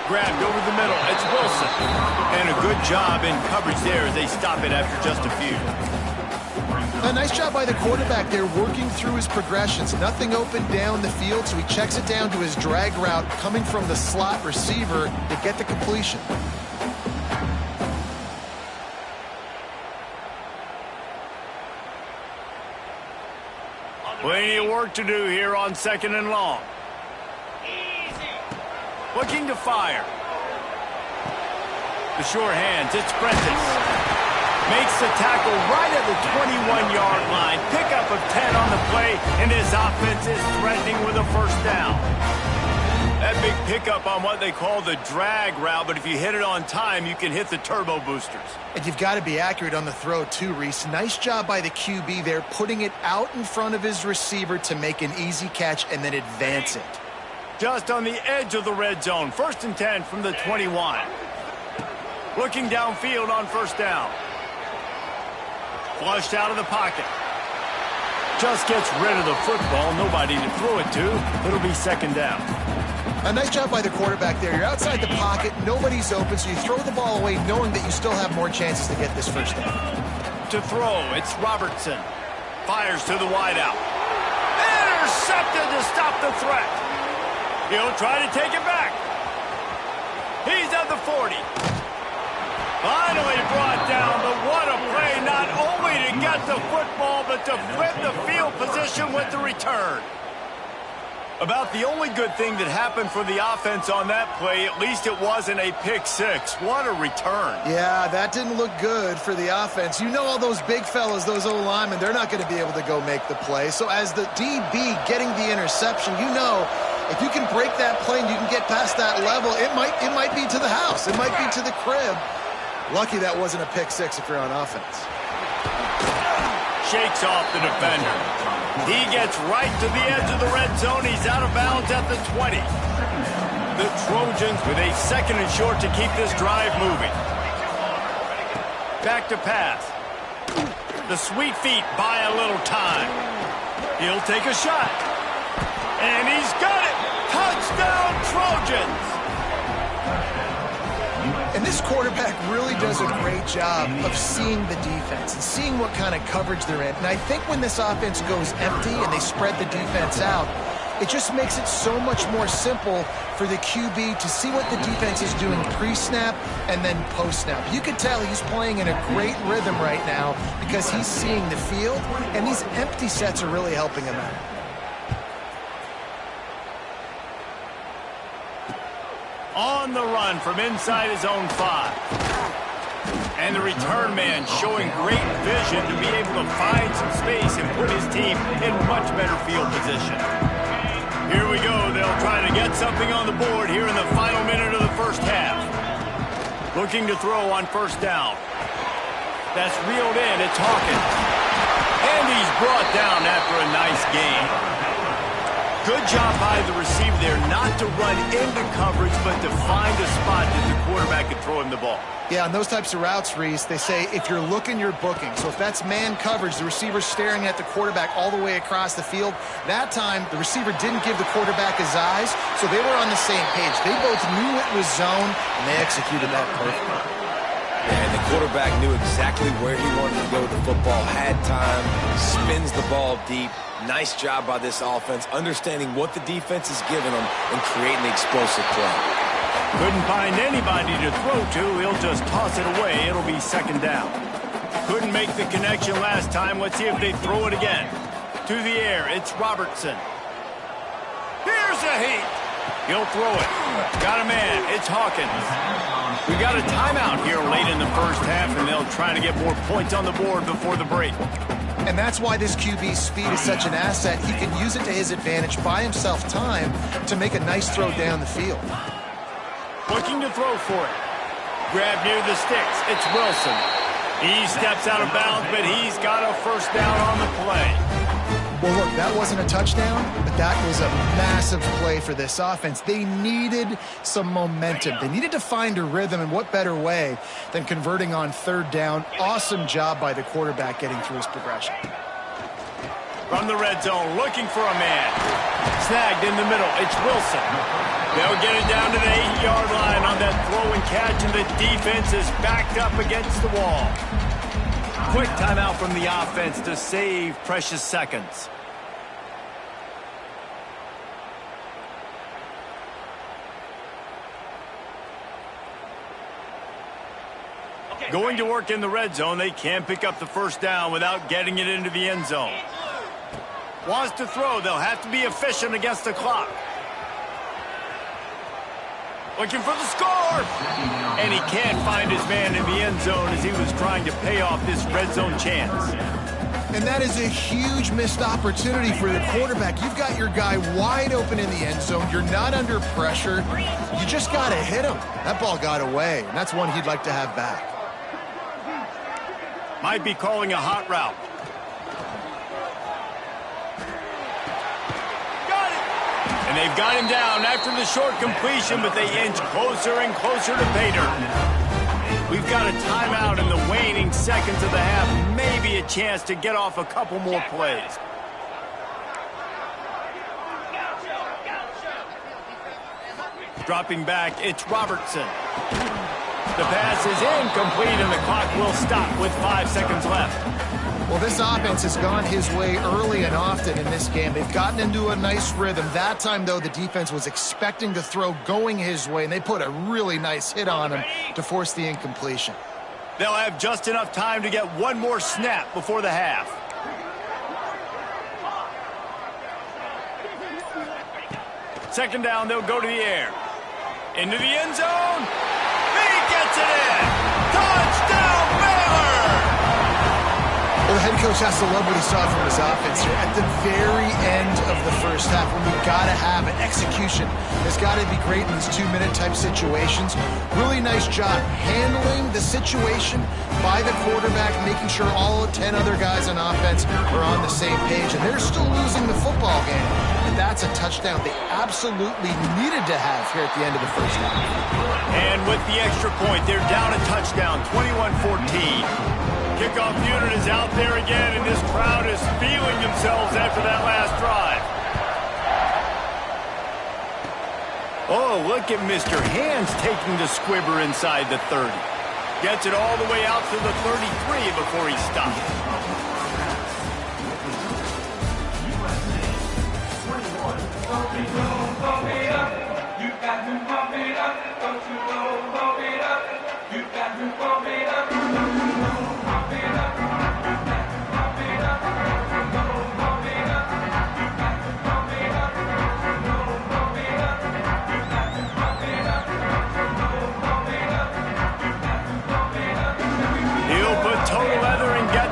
Grabbed over the middle. It's Wilson. And a good job in coverage there as they stop it after just a few. A nice job by the quarterback there, working through his progressions. Nothing open down the field, so he checks it down to his drag route coming from the slot receiver to get the completion. Plenty of work to do here on 2nd and long. Looking to fire. The sure hands, it's Prentice. Makes the tackle right at the 21-yard line. Pickup of 10 on the play, and his offense is threatening with a first down. That big pickup on what they call the drag route, but if you hit it on time, you can hit the turbo boosters. And you've got to be accurate on the throw too, Reese. Nice job by the QB there, putting it out in front of his receiver to make an easy catch and then advance it. Just on the edge of the red zone. 1st and 10 from the 21. Looking downfield on first down. Flushed out of the pocket. Just gets rid of the football. Nobody to throw it to. It'll be 2nd down. A nice job by the quarterback there. You're outside the pocket. Nobody's open, so you throw the ball away knowing that you still have more chances to get this first down. To throw, it's Robertson. Fires to the wideout. Intercepted to stop the threat. He'll try to take it back. He's at the 40. Finally brought down, but what a play, not only to get the football, but to flip the field position with the return. About the only good thing that happened for the offense on that play, at least it wasn't a pick six. What a return. Yeah, that didn't look good for the offense. You know all those big fellas, those O-linemen, they're not going to be able to go make the play. So as the DB getting the interception, you know if you can break that play and you can get past that level, it might be to the house. It might be to the crib. Lucky that wasn't a pick six if you're on offense. Shakes off the defender. He gets right to the edge of the red zone. He's out of bounds at the 20. The Trojans with a 2nd and short to keep this drive moving. Back to pass. The sweet feet buy a little time. He'll take a shot. And he's got it. Touchdown, Trojans. And this quarterback really does a great job of seeing the defense and seeing what kind of coverage they're in. And I think when this offense goes empty and they spread the defense out, it just makes it so much more simple for the QB to see what the defense is doing pre-snap and then post-snap. You could tell he's playing in a great rhythm right now because he's seeing the field, and these empty sets are really helping him out. On the run from inside his own 5. And the return man showing great vision to be able to find some space and put his team in much better field position. Here we go. They'll try to get something on the board here in the final minute of the first half. Looking to throw on first down. That's reeled in. It's Hawkins. And he's brought down after a nice gain. Good job by the receiver there not to run into coverage, but to find a spot that the quarterback could throw him the ball. Yeah, on those types of routes, Reese, they say if you're looking, you're booking. So if that's man coverage, the receiver's staring at the quarterback all the way across the field. That time, the receiver didn't give the quarterback his eyes, so they were on the same page. They both knew it was zone, and they executed that perfectly. And the quarterback knew exactly where he wanted to go with the football, had time, spins the ball deep. Nice job by this offense, understanding what the defense is giving them and creating the explosive play. Couldn't find anybody to throw to. He'll just toss it away. It'll be second down. Couldn't make the connection last time. Let's see if they throw it again. To the air, it's Robertson. Here's a heat. He'll throw it. Got a man. It's Hawkins. We got a timeout here late in the first half, and they'll try to get more points on the board before the break. And that's why this QB's speed is such an asset. He can use it to his advantage, buy himself time to make a nice throw down the field. Looking to throw for it. Grab near the sticks. It's Wilson. He steps out of bounds, but he's got a first down on the play. Well, look, that wasn't a touchdown, but that was a massive play for this offense. They needed some momentum. They needed to find a rhythm, and what better way than converting on third down. Awesome job by the quarterback getting through his progression. From the red zone, looking for a man. Snagged in the middle. It's Wilson. They'll get it down to the 8-yard line on that throw and catch, and the defense is backed up against the wall. Quick timeout from the offense to save precious seconds. Going to work in the red zone, they can't pick up the first down without getting it into the end zone. Wants to throw, they'll have to be efficient against the clock. Looking for the score! And he can't find his man in the end zone as he was trying to pay off this red zone chance. And that is a huge missed opportunity for the quarterback. You've got your guy wide open in the end zone. You're not under pressure. You just got to hit him. That ball got away, and that's one he'd like to have back. Might be calling a hot route. And they've got him down after the short completion, but they inch closer and closer to pay dirt. We've got a timeout in the waning seconds of the half. Maybe a chance to get off a couple more plays. Dropping back, it's Robertson. The pass is incomplete, and the clock will stop with 5 seconds left. Well, this offense has gone his way early and often in this game. They've gotten into a nice rhythm. That time, though, the defense was expecting to throw going his way, and they put a really nice hit on him to force the incompletion. They'll have just enough time to get one more snap before the half. Second down, they'll go to the air. Into the end zone. He gets it in. Touchdown, Baylor! Well, the head coach has to love what he saw from his offense here. At the very end of the first half, when we've got to have an execution, it's got to be great in these 2-minute type situations. Really nice job handling the situation by the quarterback, making sure all 10 other guys on offense are on the same page. And they're still losing the football game. And that's a touchdown they absolutely needed to have here at the end of the first half. And with the extra point, they're down a touchdown, 21-14. Kickoff unit is out there again, and this crowd is feeling themselves after that last drive. Oh, look at Mr. Hands taking the squibber inside the 30. Gets it all the way out to the 33 before he stops.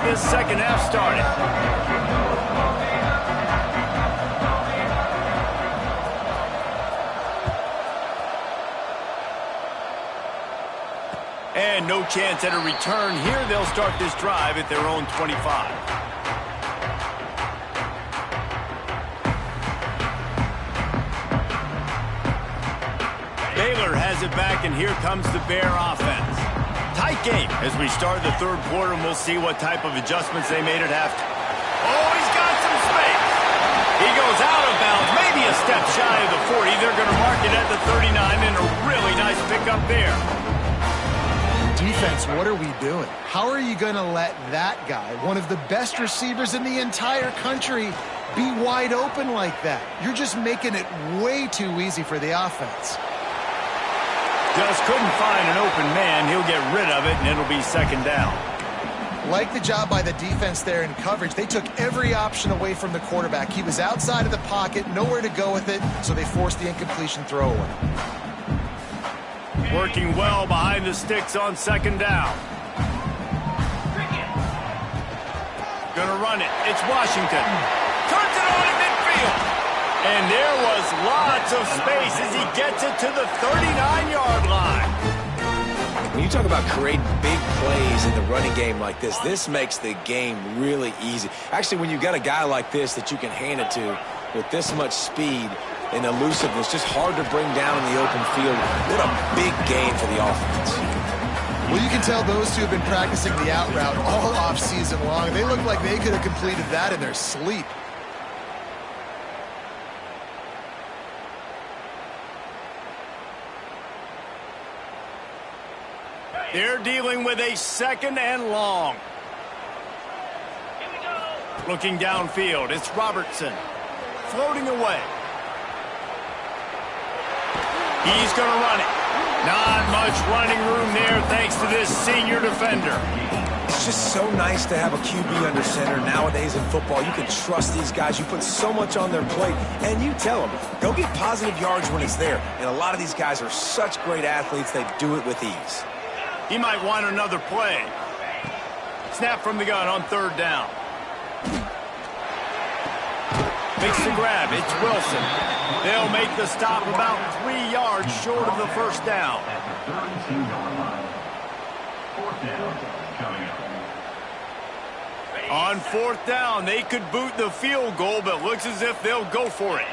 This second half started. And no chance at a return here. They'll start this drive at their own 25. Baylor has it back, and here comes the Bear offense. Tight game as we start the third quarter, and we'll see what type of adjustments they made at halftime. Oh, he's got some space. He goes out of bounds, maybe a step shy of the 40. They're going to mark it at the 39, and a really nice pickup there. Defense, what are we doing? How are you going to let that guy, one of the best receivers in the entire country, be wide open like that? You're just making it way too easy for the offense. Just couldn't find an open man. He'll get rid of it, and it'll be second down. Like the job by the defense there in coverage. They took every option away from the quarterback. He was outside of the pocket, nowhere to go with it, so they forced the incompletion throwaway. Working well behind the sticks on second down. Gonna run it. It's Washington. Turns it on in midfield. And there was lots of space as he gets it to the 39-yard line. When you talk about creating big plays in the running game like this, this makes the game really easy. Actually, when you've got a guy like this that you can hand it to with this much speed and elusiveness, just hard to bring down in the open field. What a big game for the offense. Well, you can tell those two have been practicing the out route all off-season long. They look like they could have completed that in their sleep. They're dealing with a second and long. Looking downfield, it's Robertson. Floating away. He's going to run it. Not much running room there thanks to this senior defender. It's just so nice to have a QB under center nowadays in football. You can trust these guys. You put so much on their plate, and you tell them, go get positive yards when it's there. And a lot of these guys are such great athletes, they do it with ease. He might want another play. Snap from the gun on third down. Makes the grab. It's Wilson. They'll make the stop about 3 yards short of the first down. On fourth down, they could boot the field goal, but looks as if they'll go for it.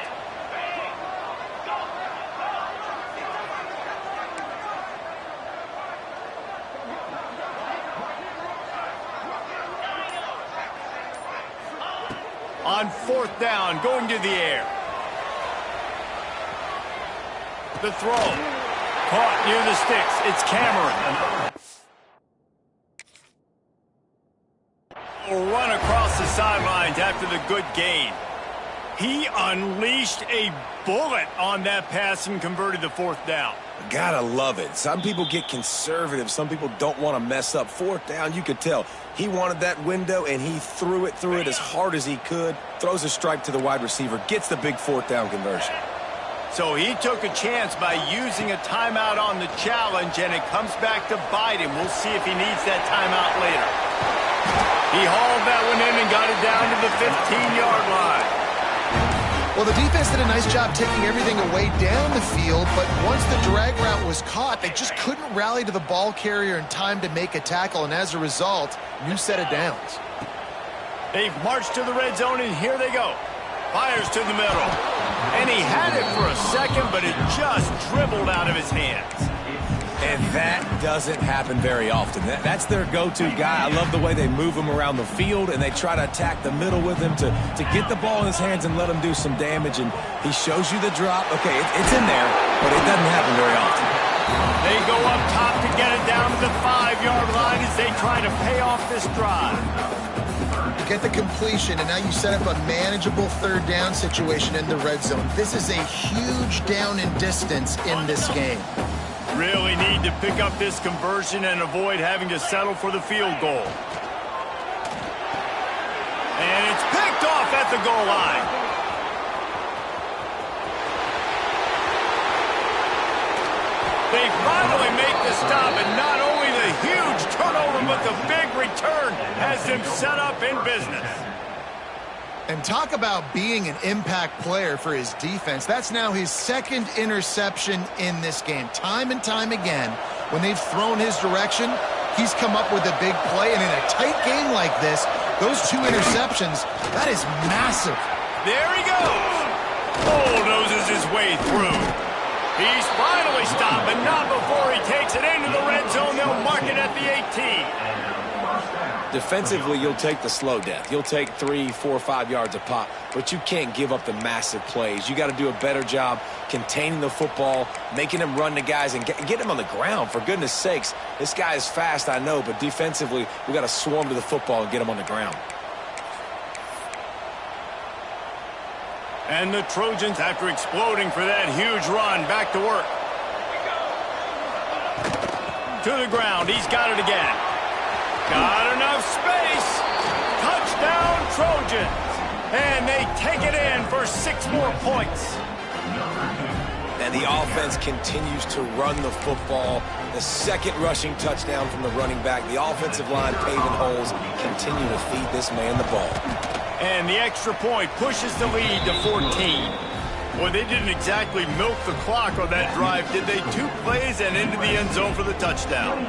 On fourth down, going to the air. The throw. Caught near the sticks. It's Cameron. Will run across the sidelines after the good gain. He unleashed a bullet on that pass and converted the fourth down. Gotta love it. Some people get conservative. Some people don't want to mess up. Fourth down, you could tell. He wanted that window, and he threw it as hard as he could. Throws a strike to the wide receiver. Gets the big fourth down conversion. So he took a chance by using a timeout on the challenge, and it comes back to bite him. We'll see if he needs that timeout later. He hauled that one in and got it down to the 15-yard line. Well, the defense did a nice job taking everything away down the field, but once the drag route was caught, they just couldn't rally to the ball carrier in time to make a tackle, and as a result, new set of downs. They've marched to the red zone, and here they go. Fires to the middle. And he had it for a second, but it just dribbled out of his hands. And that doesn't happen very often. That's their go-to guy. I love the way they move him around the field, and they try to attack the middle with him to get the ball in his hands and let him do some damage. And he shows you the drop. Okay, it's in there, but it doesn't happen very often. They go up top to get it down to the 5-yard line as they try to pay off this drive. get the completion, and now you set up a manageable third down situation in the red zone. This is a huge down in distance in this game. Really need to pick up this conversion and avoid having to settle for the field goal. And it's picked off at the goal line. They finally make the stop, and not only the huge turnover, but the big return has them set up in business. And talk about being an impact player for his defense. That's now his second interception in this game. Time and time again, when they've thrown his direction, he's come up with a big play. And in a tight game like this, those 2 interceptions, that is massive. There he goes. Bulldozes his way through. He's finally stopped, but not before he takes it into the red zone. They'll mark it at the 18. Defensively, you'll take the slow death. You'll take 3, 4, 5 yards a pop, but you can't give up the massive plays. You got to do a better job containing the football, making him run the guys, and get him on the ground, for goodness sakes. This guy is fast, I know, but defensively, we got to swarm to the football and get him on the ground. And the Trojans, after exploding for that huge run, back to work. To the ground. He's got it again. Got enough space. Touchdown, Trojans. And they take it in for 6 more points. And the offense continues to run the football. The second rushing touchdown from the running back. The offensive line paving holes. Continue to feed this man the ball. And the extra point pushes the lead to 14. Boy, they didn't exactly milk the clock on that drive, did they? 2 plays and into the end zone for the touchdown.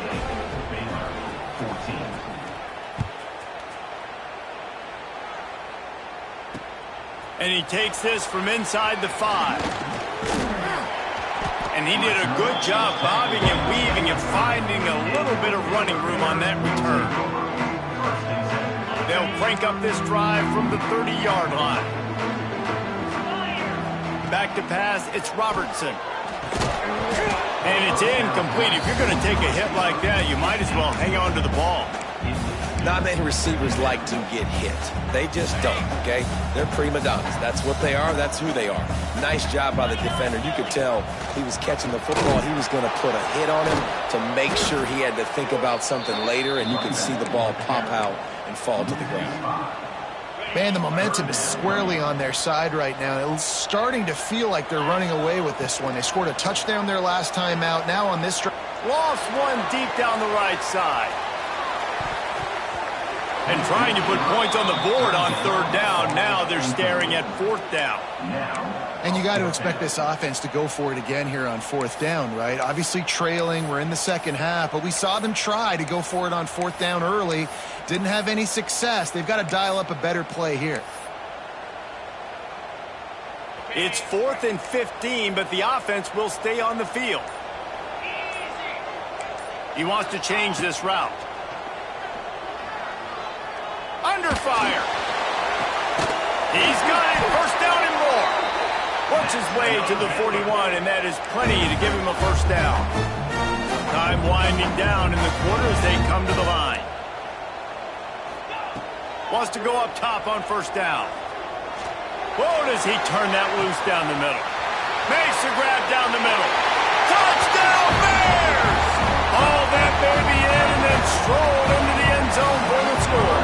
And he takes this from inside the 5. And he did a good job bobbing and weaving and finding a little bit of running room on that return. They'll crank up this drive from the 30-yard line. Back to pass, it's Robertson. And it's incomplete. If you're going to take a hit like that, you might as well hang on to the ball. Not many receivers like to get hit. They just don't, okay? They're prima donnas. That's what they are. That's who they are. Nice job by the defender. You could tell he was catching the football. He was going to put a hit on him to make sure he had to think about something later, and you could see the ball pop out and fall to the ground. Man, the momentum is squarely on their side right now. It's starting to feel like they're running away with this one. They scored a touchdown their last time out. Now on this drive. Lost one deep down the right side. And trying to put points on the board on 3rd down. Now they're staring at 4th down. And you got to expect this offense to go for it again here on 4th down, right? Obviously trailing. We're in the second half, but we saw them try to go for it on 4th down early. Didn't have any success. They've got to dial up a better play here. It's 4th and 15, but the offense will stay on the field. He wants to change this route. Under fire. He's got it. 1st down and more. Works his way to the 41, and that is plenty to give him a 1st down. Time winding down in the quarter as they come to the line. Wants to go up top on 1st down. Whoa, does he turn that loose down the middle. Makes the grab down the middle. Touchdown, Bears! Haul that baby in and then stroll into the end zone for the score.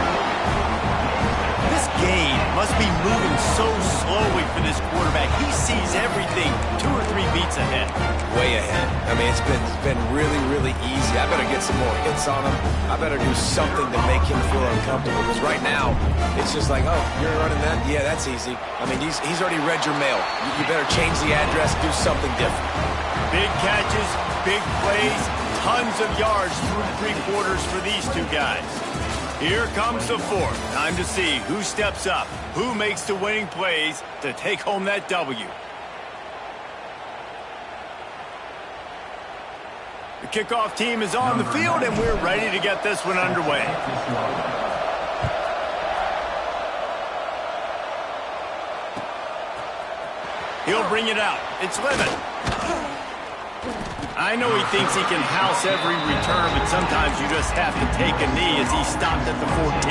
This game must be moving so slowly for this quarterback. He sees everything 2 or 3 beats ahead. Way ahead. I mean, it's been really, really easy. I better get some more hits on him. I better do something to make him feel uncomfortable. Because right now, it's just like, oh, you're running that? Yeah, that's easy. I mean, he's already read your mail. You better change the address, do something different. Big catches, big plays, tons of yards through 3 quarters for these 2 guys. Here comes the 4th. Time to see who steps up, who makes the winning plays to take home that W. The kickoff team is on the field, and we're ready to get this one underway. He'll bring it out. It's Lemon. I know he thinks he can house every return, but sometimes you just have to take a knee as he stopped at the 14.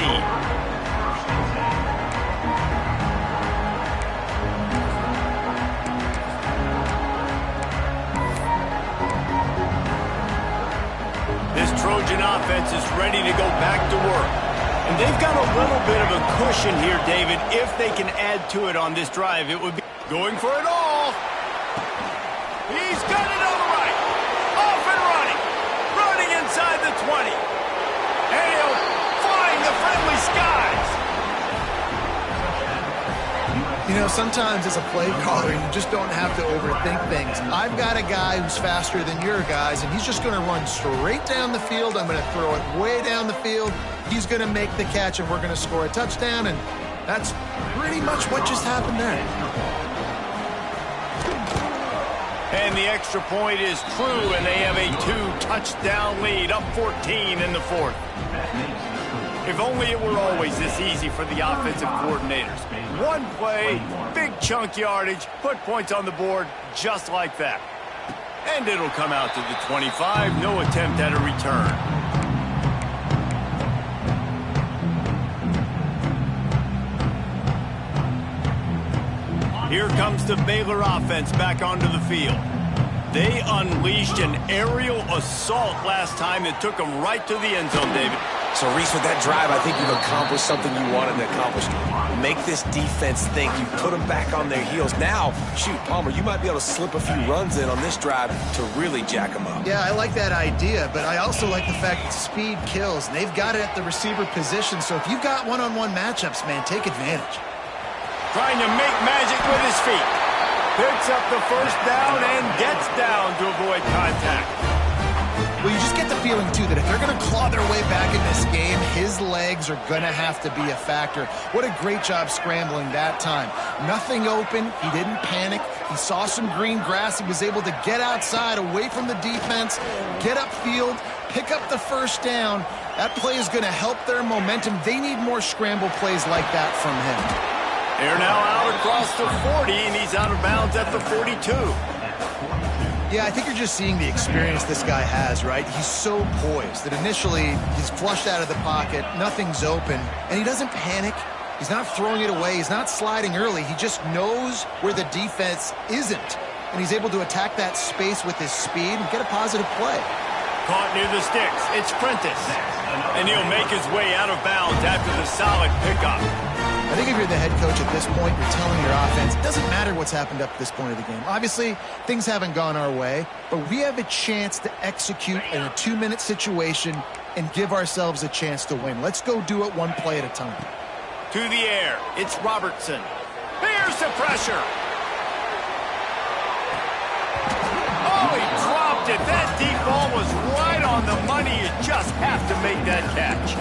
Trojan offense is ready to go back to work. And they've got a little bit of a cushion here, David. If they can add to it on this drive, it would be going for it all. He's got it on the right. Off and running. Running inside the 20. And he'll find the friendly skies. You know, sometimes as a play caller, you just don't have to overthink things. I've got a guy who's faster than your guys, and he's just going to run straight down the field. I'm going to throw it way down the field. He's going to make the catch, and we're going to score a touchdown, and that's pretty much what just happened there. And the extra point is true, and they have a 2-touchdown lead, up 14 in the fourth. If only it were always this easy for the offensive coordinators. One play, big chunk yardage, put points on the board just like that. And it'll come out to the 25, no attempt at a return. Here comes the Baylor offense back onto the field. They unleashed an aerial assault last time that took them right to the end zone, David. So, Reese, with that drive, I think you've accomplished something you wanted to accomplish. Make this defense think. You've put them back on their heels. Now, shoot, Palmer, you might be able to slip a few runs in on this drive to really jack them up. Yeah, I like that idea, but I also like the fact that speed kills, and they've got it at the receiver position. So if you've got one-on-one matchups, man, take advantage. Trying to make magic with his feet. Picks up the first down and gets down to avoid contact. Well, you just get the feeling, too, that if they're going to claw their way back in this game, his legs are going to have to be a factor. What a great job scrambling that time. Nothing open. He didn't panic. He saw some green grass. He was able to get outside, away from the defense, get upfield, pick up the first down. That play is going to help their momentum. They need more scramble plays like that from him. They're now out across the 40, and he's out of bounds at the 42. Yeah, I think you're just seeing the experience this guy has, right? He's so poised that initially he's flushed out of the pocket, nothing's open, and he doesn't panic. He's not throwing it away. He's not sliding early. He just knows where the defense isn't, and he's able to attack that space with his speed and get a positive play. Caught near the sticks. It's Prentice, and he'll make his way out of bounds after the solid pickup. I think if you're the head coach at this point, you're telling your offense, it doesn't matter what's happened up to this point of the game. Obviously, things haven't gone our way, but we have a chance to execute in a 2-minute situation and give ourselves a chance to win. Let's go do it one play at a time. To the air, it's Robertson. Here's the pressure. Oh, he dropped it. That deep ball was right on the money. You just have to make that catch.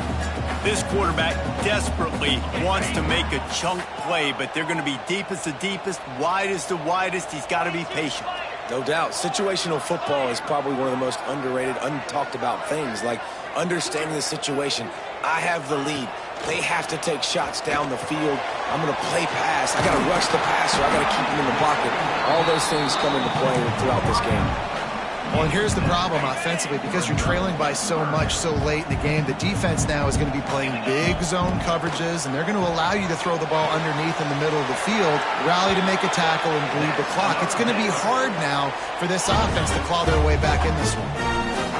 This quarterback desperately wants to make a chunk play, but they're going to be deep as the deepest, wide as the widest. He's got to be patient. No doubt. Situational football is probably one of the most underrated, untalked about things, like understanding the situation. I have the lead. They have to take shots down the field. I'm going to play pass. I got to rush the passer. I got to keep him in the pocket. All those things come into play throughout this game. Well, and here's the problem offensively. Because you're trailing by so much so late in the game, the defense now is going to be playing big zone coverages, and they're going to allow you to throw the ball underneath in the middle of the field, rally to make a tackle, and bleed the clock. It's going to be hard now for this offense to claw their way back in this one.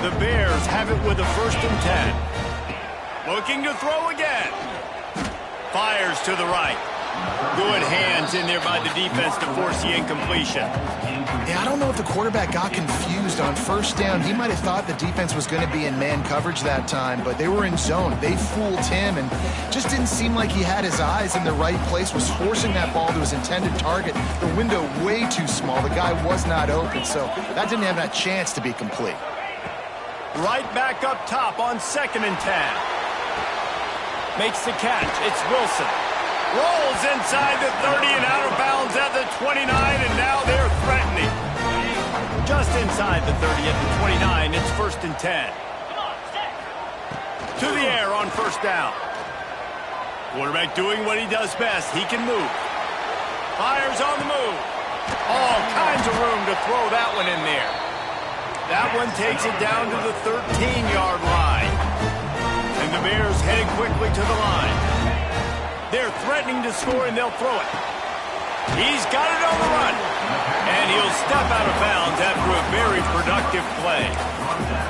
The Bears have it with a 1st and 10. Looking to throw again. Fires to the right. Good hands in there by the defense to force the incompletion. Yeah, I don't know if the quarterback got confused on 1st down. He might have thought the defense was going to be in man coverage that time, but they were in zone. They fooled him and just didn't seem like he had his eyes in the right place, was forcing that ball to his intended target. The window way too small. The guy was not open, so that didn't have that chance to be complete. Right back up top on 2nd and 10. Makes the catch. It's Wilson. Rolls inside the 30 and out of bounds at the 29, and now they're threatening. Just inside the 30 at the 29, it's 1st and 10. To the air on 1st down. Quarterback doing what he does best. He can move. Fires on the move. All kinds of room to throw that one in there. That one takes it down to the 13-yard line. And the Bears heading quickly to the line. They're threatening to score, and they'll throw it. He's got it on the run. And he'll step out of bounds after a very very productive play.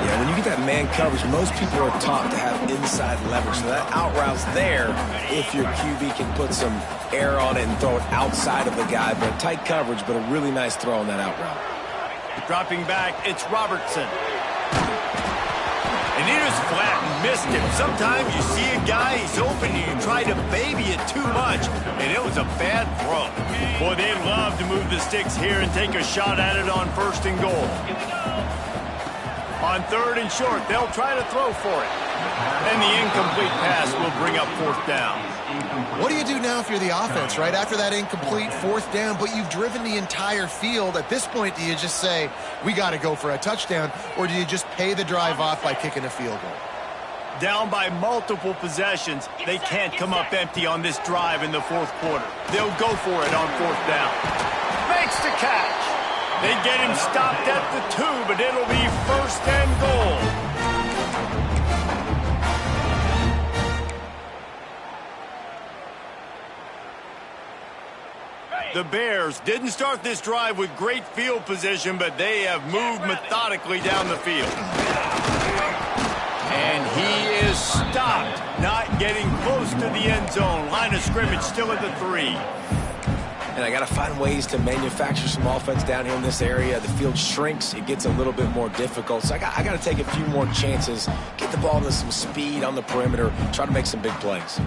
Yeah, when you get that man coverage, most people are taught to have inside leverage. So that out route's there if your QB can put some air on it and throw it outside of the guy. But tight coverage, but a really nice throw on that out route. Dropping back, it's Robertson. And he just flat missed him. Sometimes you see a guy, he's open, and you try to baby it too much, and it was a bad throw. Boy, they'd love to move the sticks here and take a shot at it on 1st and goal. On 3rd and short, they'll try to throw for it. And the incomplete pass will bring up 4th down. What do you do now if you're the offense, right? After that incomplete 4th down, but you've driven the entire field. At this point, do you just say, we got to go for a touchdown, or do you just pay the drive off by kicking a field goal? Down by multiple possessions, they can't come up empty on this drive in the 4th quarter. They'll go for it on 4th down. Makes the catch. They get him stopped at the 2, but it'll be 1st and goal. The Bears didn't start this drive with great field position, but they have moved methodically down the field. And he is stopped, not getting close to the end zone. Line of scrimmage still at the 3. And I got to find ways to manufacture some offense down here in this area. The field shrinks. It gets a little bit more difficult. So I got to take a few more chances, get the ball to some speed on the perimeter, try to make some big plays.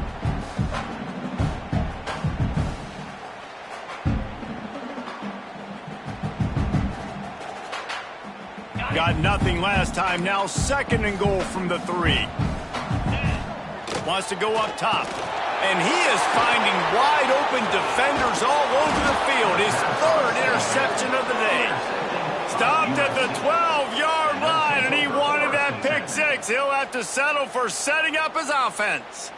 Got nothing last time. Now 2nd and goal from the 3. Wants to go up top. And he is finding wide open defenders all over the field. His 3rd interception of the day. Stopped at the 12-yard line, and he wanted that pick 6. He'll have to settle for setting up his offense.